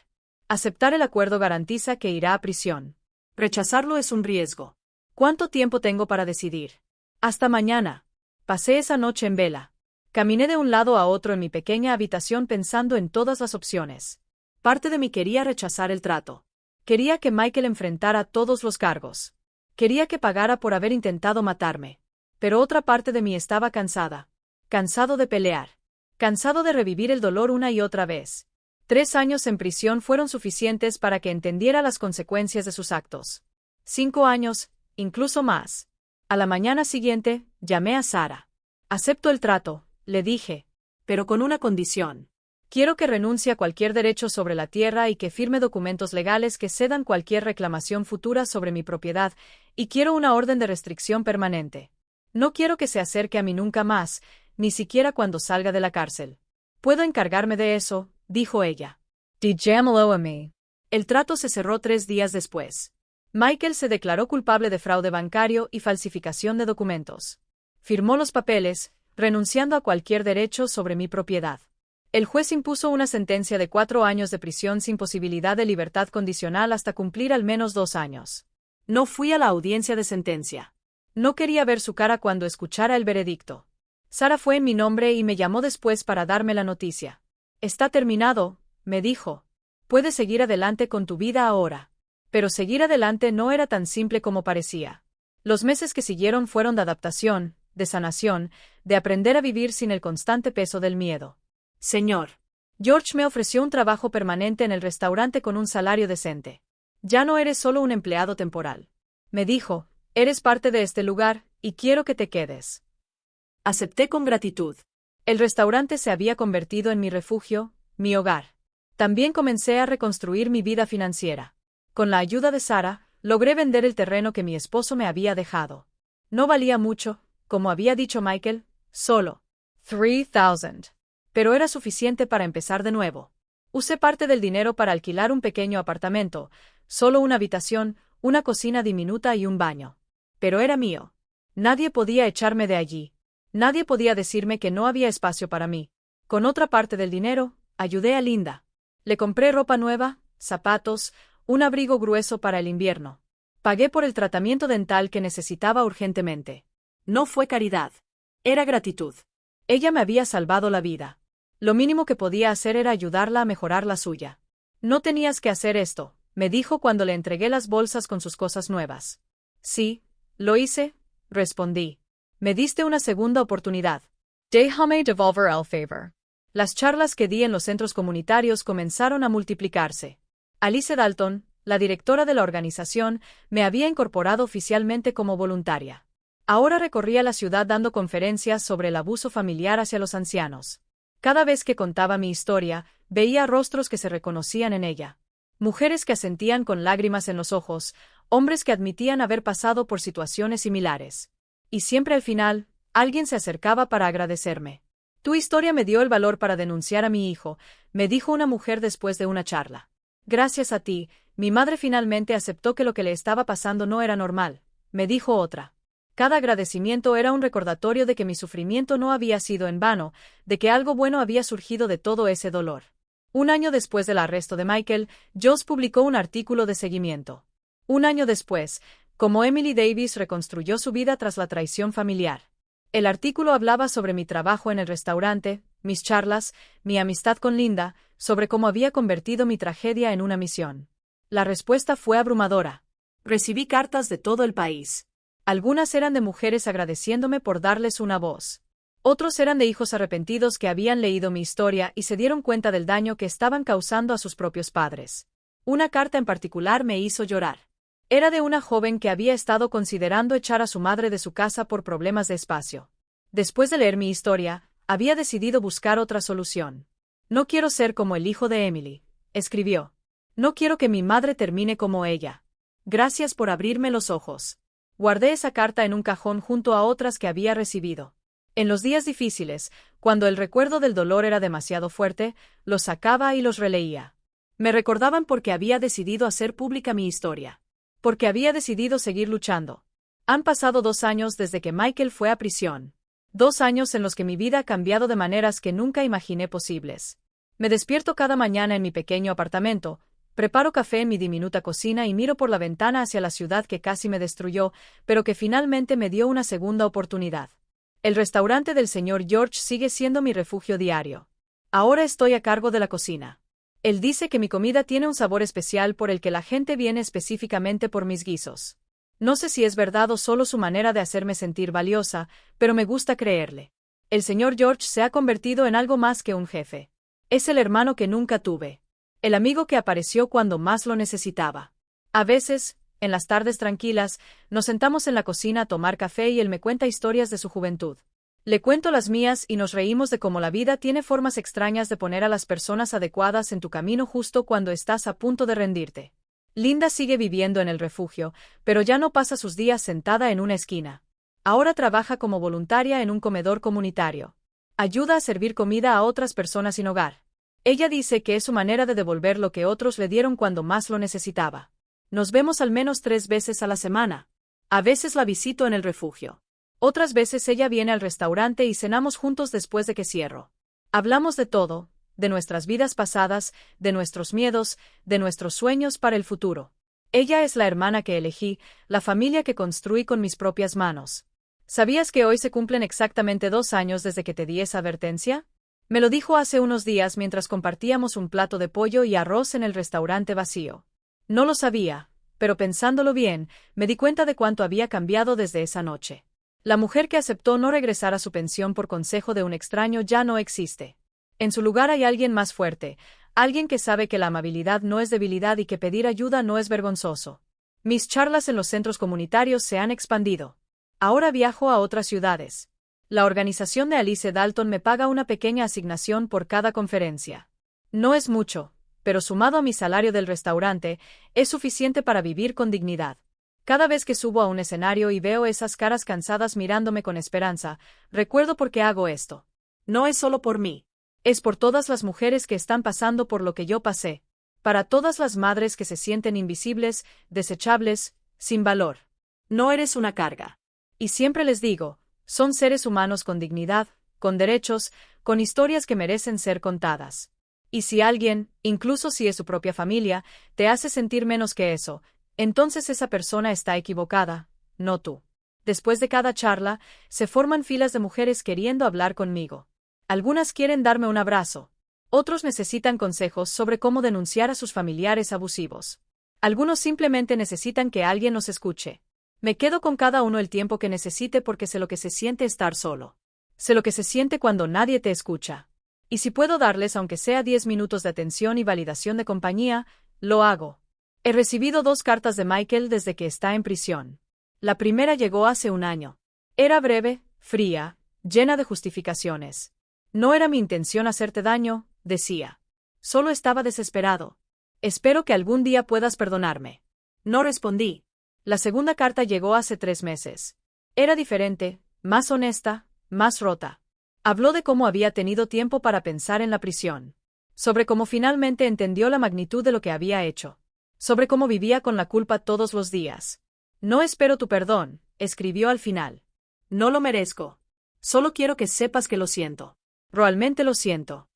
Aceptar el acuerdo garantiza que irá a prisión. Rechazarlo es un riesgo. ¿Cuánto tiempo tengo para decidir? Hasta mañana. Pasé esa noche en vela. Caminé de un lado a otro en mi pequeña habitación pensando en todas las opciones. Parte de mí quería rechazar el trato. Quería que Michael enfrentara todos los cargos. Quería que pagara por haber intentado matarme. Pero otra parte de mí estaba cansada. Cansado de pelear. Cansado de revivir el dolor una y otra vez. 3 años en prisión fueron suficientes para que entendiera las consecuencias de sus actos. 5 años, incluso más. A la mañana siguiente, llamé a Sarah. Acepto el trato, le dije. Pero con una condición. Quiero que renuncie a cualquier derecho sobre la tierra y que firme documentos legales que cedan cualquier reclamación futura sobre mi propiedad, y quiero una orden de restricción permanente. No quiero que se acerque a mí nunca más, ni siquiera cuando salga de la cárcel. Puedo encargarme de eso, dijo ella. Dígamelo a mí. El trato se cerró 3 días después. Michael se declaró culpable de fraude bancario y falsificación de documentos. Firmó los papeles, renunciando a cualquier derecho sobre mi propiedad. El juez impuso una sentencia de 4 años de prisión sin posibilidad de libertad condicional hasta cumplir al menos 2 años. No fui a la audiencia de sentencia. No quería ver su cara cuando escuchara el veredicto. Sarah fue en mi nombre y me llamó después para darme la noticia. Está terminado, me dijo. Puedes seguir adelante con tu vida ahora. Pero seguir adelante no era tan simple como parecía. Los meses que siguieron fueron de adaptación, de sanación, de aprender a vivir sin el constante peso del miedo. Señor. George me ofreció un trabajo permanente en el restaurante con un salario decente. Ya no eres solo un empleado temporal. Me dijo, eres parte de este lugar, y quiero que te quedes. Acepté con gratitud. El restaurante se había convertido en mi refugio, mi hogar. También comencé a reconstruir mi vida financiera. Con la ayuda de Sarah, logré vender el terreno que mi esposo me había dejado. No valía mucho, como había dicho Michael, solo $3,000. Pero era suficiente para empezar de nuevo. Usé parte del dinero para alquilar un pequeño apartamento, solo una habitación, una cocina diminuta y un baño. Pero era mío. Nadie podía echarme de allí. Nadie podía decirme que no había espacio para mí. Con otra parte del dinero, ayudé a Linda. Le compré ropa nueva, zapatos, un abrigo grueso para el invierno. Pagué por el tratamiento dental que necesitaba urgentemente. No fue caridad. Era gratitud. Ella me había salvado la vida. Lo mínimo que podía hacer era ayudarla a mejorar la suya. No tenías que hacer esto, me dijo cuando le entregué las bolsas con sus cosas nuevas. Sí, lo hice, respondí. Me diste una segunda oportunidad. Déjame devolver el favor. Las charlas que di en los centros comunitarios comenzaron a multiplicarse. Alice Dalton, la directora de la organización, me había incorporado oficialmente como voluntaria. Ahora recorría la ciudad dando conferencias sobre el abuso familiar hacia los ancianos. Cada vez que contaba mi historia, veía rostros que se reconocían en ella. Mujeres que asentían con lágrimas en los ojos, hombres que admitían haber pasado por situaciones similares. Y siempre al final, alguien se acercaba para agradecerme. Tu historia me dio el valor para denunciar a mi hijo, me dijo una mujer después de una charla. Gracias a ti, mi madre finalmente aceptó que lo que le estaba pasando no era normal, me dijo otra. Cada agradecimiento era un recordatorio de que mi sufrimiento no había sido en vano, de que algo bueno había surgido de todo ese dolor. Un año después del arresto de Michael, Joss publicó un artículo de seguimiento. Un año después, cómo Emily Davis reconstruyó su vida tras la traición familiar. El artículo hablaba sobre mi trabajo en el restaurante, mis charlas, mi amistad con Linda, sobre cómo había convertido mi tragedia en una misión. La respuesta fue abrumadora. Recibí cartas de todo el país. Algunas eran de mujeres agradeciéndome por darles una voz. Otros eran de hijos arrepentidos que habían leído mi historia y se dieron cuenta del daño que estaban causando a sus propios padres. Una carta en particular me hizo llorar. Era de una joven que había estado considerando echar a su madre de su casa por problemas de espacio. Después de leer mi historia, había decidido buscar otra solución. No quiero ser como el hijo de Emily, escribió. No quiero que mi madre termine como ella. Gracias por abrirme los ojos. Guardé esa carta en un cajón junto a otras que había recibido. En los días difíciles, cuando el recuerdo del dolor era demasiado fuerte, los sacaba y los releía. Me recordaban porque había decidido hacer pública mi historia. Porque había decidido seguir luchando. Han pasado 2 años desde que Michael fue a prisión. 2 años en los que mi vida ha cambiado de maneras que nunca imaginé posibles. Me despierto cada mañana en mi pequeño apartamento, preparo café en mi diminuta cocina y miro por la ventana hacia la ciudad que casi me destruyó, pero que finalmente me dio una segunda oportunidad. El restaurante del señor George sigue siendo mi refugio diario. Ahora estoy a cargo de la cocina. Él dice que mi comida tiene un sabor especial por el que la gente viene específicamente por mis guisos. No sé si es verdad o solo su manera de hacerme sentir valiosa, pero me gusta creerle. El señor George se ha convertido en algo más que un jefe. Es el hermano que nunca tuve. El amigo que apareció cuando más lo necesitaba. A veces, en las tardes tranquilas, nos sentamos en la cocina a tomar café y él me cuenta historias de su juventud. Le cuento las mías y nos reímos de cómo la vida tiene formas extrañas de poner a las personas adecuadas en tu camino justo cuando estás a punto de rendirte. Linda sigue viviendo en el refugio, pero ya no pasa sus días sentada en una esquina. Ahora trabaja como voluntaria en un comedor comunitario. Ayuda a servir comida a otras personas sin hogar. Ella dice que es su manera de devolver lo que otros le dieron cuando más lo necesitaba. Nos vemos al menos 3 veces a la semana. A veces la visito en el refugio. Otras veces ella viene al restaurante y cenamos juntos después de que cierro. Hablamos de todo, de nuestras vidas pasadas, de nuestros miedos, de nuestros sueños para el futuro. Ella es la hermana que elegí, la familia que construí con mis propias manos. ¿Sabías que hoy se cumplen exactamente 2 años desde que te di esa advertencia? Me lo dijo hace unos días mientras compartíamos un plato de pollo y arroz en el restaurante vacío. No lo sabía, pero pensándolo bien, me di cuenta de cuánto había cambiado desde esa noche. La mujer que aceptó no regresar a su pensión por consejo de un extraño ya no existe. En su lugar hay alguien más fuerte, alguien que sabe que la amabilidad no es debilidad y que pedir ayuda no es vergonzoso. Mis charlas en los centros comunitarios se han expandido. Ahora viajo a otras ciudades. La organización de Alice Dalton me paga una pequeña asignación por cada conferencia. No es mucho, pero sumado a mi salario del restaurante, es suficiente para vivir con dignidad. Cada vez que subo a un escenario y veo esas caras cansadas mirándome con esperanza, recuerdo por qué hago esto. No es solo por mí. Es por todas las mujeres que están pasando por lo que yo pasé. Para todas las madres que se sienten invisibles, desechables, sin valor. No eres una carga. Y siempre les digo, son seres humanos con dignidad, con derechos, con historias que merecen ser contadas. Y si alguien, incluso si es su propia familia, te hace sentir menos que eso, entonces esa persona está equivocada, no tú. Después de cada charla, se forman filas de mujeres queriendo hablar conmigo. Algunas quieren darme un abrazo. Otros necesitan consejos sobre cómo denunciar a sus familiares abusivos. Algunos simplemente necesitan que alguien los escuche. Me quedo con cada uno el tiempo que necesite porque sé lo que se siente estar solo. Sé lo que se siente cuando nadie te escucha. Y si puedo darles aunque sea 10 minutos de atención y validación de compañía, lo hago. He recibido 2 cartas de Michael desde que está en prisión. La primera llegó hace un año. Era breve, fría, llena de justificaciones. No era mi intención hacerte daño, decía. Solo estaba desesperado. Espero que algún día puedas perdonarme. No respondí. La segunda carta llegó hace 3 meses. Era diferente, más honesta, más rota. Habló de cómo había tenido tiempo para pensar en la prisión. Sobre cómo finalmente entendió la magnitud de lo que había hecho. Sobre cómo vivía con la culpa todos los días. No espero tu perdón, escribió al final. No lo merezco. Solo quiero que sepas que lo siento. Realmente lo siento.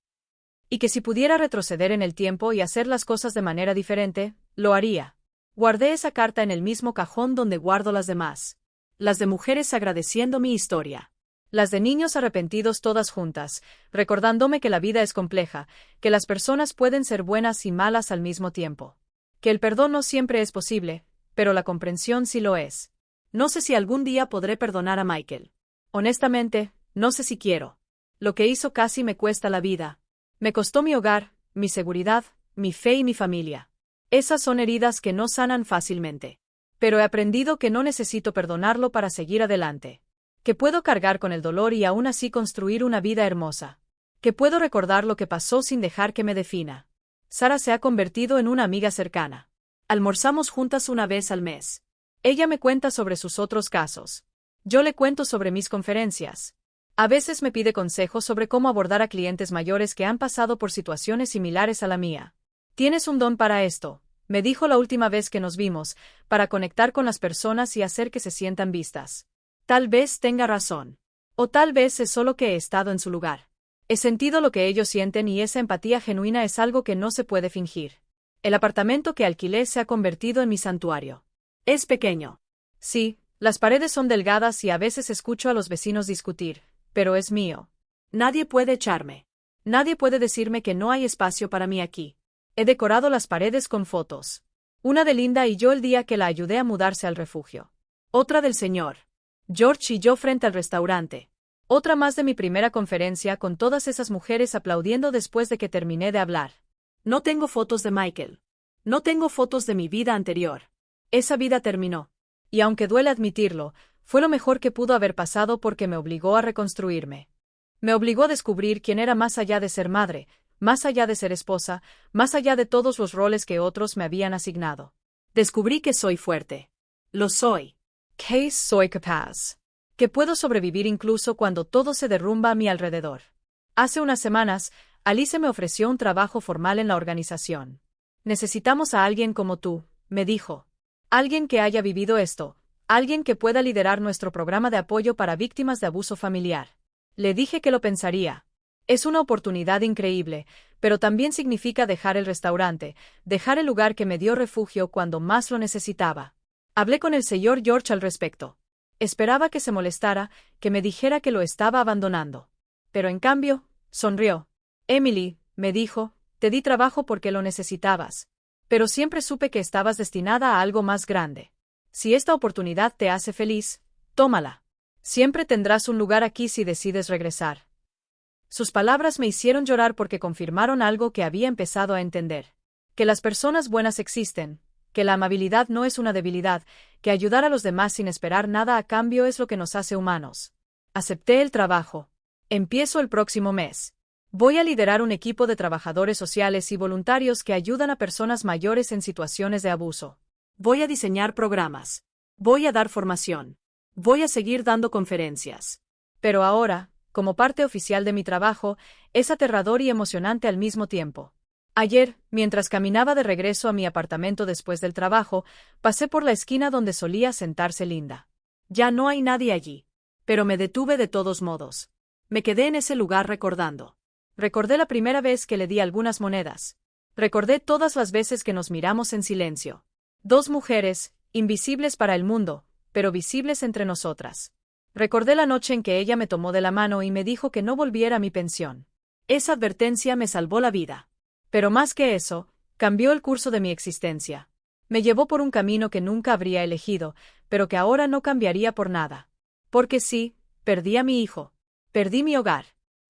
Y que si pudiera retroceder en el tiempo y hacer las cosas de manera diferente, lo haría. Guardé esa carta en el mismo cajón donde guardo las demás. Las de mujeres agradeciendo mi historia. Las de niños arrepentidos todas juntas, recordándome que la vida es compleja, que las personas pueden ser buenas y malas al mismo tiempo. Que el perdón no siempre es posible, pero la comprensión sí lo es. No sé si algún día podré perdonar a Michael. Honestamente, no sé si quiero. Lo que hizo casi me cuesta la vida. Me costó mi hogar, mi seguridad, mi fe y mi familia. Esas son heridas que no sanan fácilmente. Pero he aprendido que no necesito perdonarlo para seguir adelante. Que puedo cargar con el dolor y aún así construir una vida hermosa. Que puedo recordar lo que pasó sin dejar que me defina. Sara se ha convertido en una amiga cercana. Almorzamos juntas una vez al mes. Ella me cuenta sobre sus otros casos. Yo le cuento sobre mis conferencias. A veces me pide consejos sobre cómo abordar a clientes mayores que han pasado por situaciones similares a la mía. Tienes un don para esto, me dijo la última vez que nos vimos, para conectar con las personas y hacer que se sientan vistas. Tal vez tenga razón. O tal vez es solo que he estado en su lugar. He sentido lo que ellos sienten y esa empatía genuina es algo que no se puede fingir. El apartamento que alquilé se ha convertido en mi santuario. Es pequeño. Sí, las paredes son delgadas y a veces escucho a los vecinos discutir, pero es mío. Nadie puede echarme. Nadie puede decirme que no hay espacio para mí aquí. He decorado las paredes con fotos. Una de Linda y yo el día que la ayudé a mudarse al refugio. Otra del señor George y yo frente al restaurante. Otra más de mi primera conferencia con todas esas mujeres aplaudiendo después de que terminé de hablar. No tengo fotos de Michael. No tengo fotos de mi vida anterior. Esa vida terminó. Y aunque duele admitirlo, fue lo mejor que pudo haber pasado porque me obligó a reconstruirme. Me obligó a descubrir quién era más allá de ser madre, más allá de ser esposa, más allá de todos los roles que otros me habían asignado. Descubrí que soy fuerte. Lo soy. Que soy capaz. Que puedo sobrevivir incluso cuando todo se derrumba a mi alrededor. Hace unas semanas, Alice me ofreció un trabajo formal en la organización. Necesitamos a alguien como tú, me dijo. Alguien que haya vivido esto, alguien que pueda liderar nuestro programa de apoyo para víctimas de abuso familiar. Le dije que lo pensaría. Es una oportunidad increíble, pero también significa dejar el restaurante, dejar el lugar que me dio refugio cuando más lo necesitaba. Hablé con el señor George al respecto. Esperaba que se molestara, que me dijera que lo estaba abandonando. Pero en cambio, sonrió. Emily, me dijo, te di trabajo porque lo necesitabas. Pero siempre supe que estabas destinada a algo más grande. Si esta oportunidad te hace feliz, tómala. Siempre tendrás un lugar aquí si decides regresar. Sus palabras me hicieron llorar porque confirmaron algo que había empezado a entender. Que las personas buenas existen, que la amabilidad no es una debilidad, que ayudar a los demás sin esperar nada a cambio es lo que nos hace humanos. Acepté el trabajo. Empiezo el próximo mes. Voy a liderar un equipo de trabajadores sociales y voluntarios que ayudan a personas mayores en situaciones de abuso. Voy a diseñar programas. Voy a dar formación. Voy a seguir dando conferencias. Pero ahora, como parte oficial de mi trabajo, es aterrador y emocionante al mismo tiempo. Ayer, mientras caminaba de regreso a mi apartamento después del trabajo, pasé por la esquina donde solía sentarse Linda. Ya no hay nadie allí. Pero me detuve de todos modos. Me quedé en ese lugar recordando. Recordé la primera vez que le di algunas monedas. Recordé todas las veces que nos miramos en silencio. 2 mujeres, invisibles para el mundo, pero visibles entre nosotras. Recordé la noche en que ella me tomó de la mano y me dijo que no volviera a mi pensión. Esa advertencia me salvó la vida. Pero más que eso, cambió el curso de mi existencia. Me llevó por un camino que nunca habría elegido, pero que ahora no cambiaría por nada. Porque sí, perdí a mi hijo. Perdí mi hogar.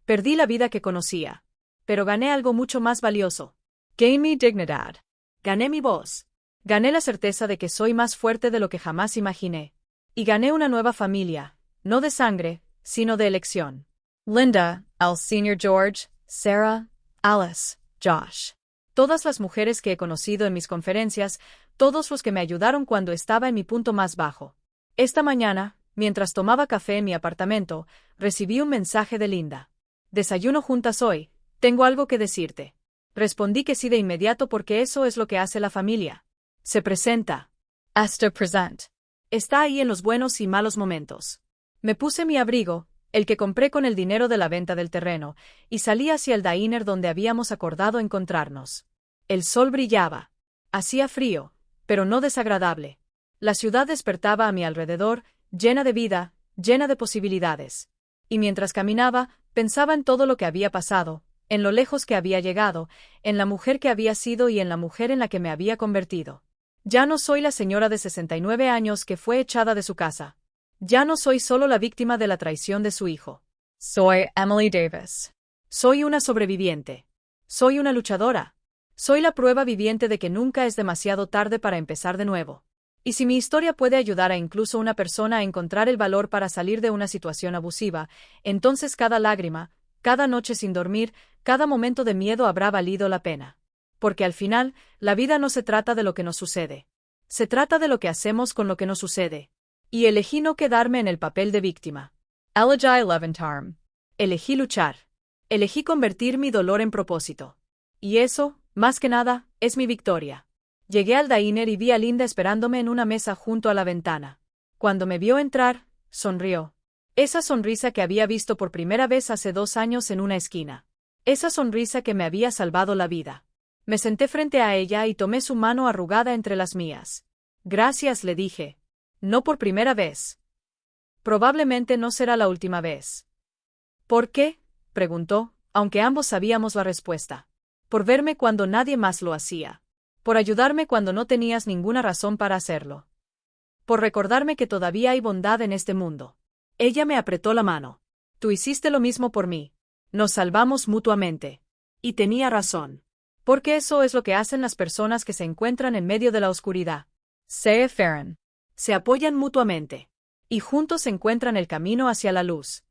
Perdí la vida que conocía. Pero gané algo mucho más valioso. Gané mi dignidad. Gané mi voz. Gané la certeza de que soy más fuerte de lo que jamás imaginé. Y gané una nueva familia. No de sangre, sino de elección. Linda, Al Sr. George, Sarah, Alice, Josh. Todas las mujeres que he conocido en mis conferencias, todos los que me ayudaron cuando estaba en mi punto más bajo. Esta mañana, mientras tomaba café en mi apartamento, recibí un mensaje de Linda. «Desayuno juntas hoy, tengo algo que decirte». Respondí que sí de inmediato porque eso es lo que hace la familia. Se presenta. Hasta present. Está ahí en los buenos y malos momentos. Me puse mi abrigo, el que compré con el dinero de la venta del terreno, y salí hacia el diner donde habíamos acordado encontrarnos. El sol brillaba. Hacía frío, pero no desagradable. La ciudad despertaba a mi alrededor, llena de vida, llena de posibilidades. Y mientras caminaba, pensaba en todo lo que había pasado, en lo lejos que había llegado, en la mujer que había sido y en la mujer en la que me había convertido. Ya no soy la señora de 69 años que fue echada de su casa. Ya no soy solo la víctima de la traición de su hijo. Soy Emily Davis. Soy una sobreviviente. Soy una luchadora. Soy la prueba viviente de que nunca es demasiado tarde para empezar de nuevo. Y si mi historia puede ayudar a incluso una persona a encontrar el valor para salir de una situación abusiva, entonces cada lágrima, cada noche sin dormir, cada momento de miedo habrá valido la pena. Porque al final, la vida no se trata de lo que nos sucede. Se trata de lo que hacemos con lo que nos sucede. Y elegí no quedarme en el papel de víctima. Elegí levantarme. Elegí luchar. Elegí convertir mi dolor en propósito. Y eso, más que nada, es mi victoria. Llegué al diner y vi a Linda esperándome en una mesa junto a la ventana. Cuando me vio entrar, sonrió. Esa sonrisa que había visto por primera vez hace 2 años en una esquina. Esa sonrisa que me había salvado la vida. Me senté frente a ella y tomé su mano arrugada entre las mías. Gracias, le dije. No por primera vez. Probablemente no será la última vez. ¿Por qué?, preguntó, aunque ambos sabíamos la respuesta. Por verme cuando nadie más lo hacía. Por ayudarme cuando no tenías ninguna razón para hacerlo. Por recordarme que todavía hay bondad en este mundo. Ella me apretó la mano. Tú hiciste lo mismo por mí. Nos salvamos mutuamente. Y tenía razón. Porque eso es lo que hacen las personas que se encuentran en medio de la oscuridad. Se aferran. Se apoyan mutuamente. Y juntos encuentran el camino hacia la luz.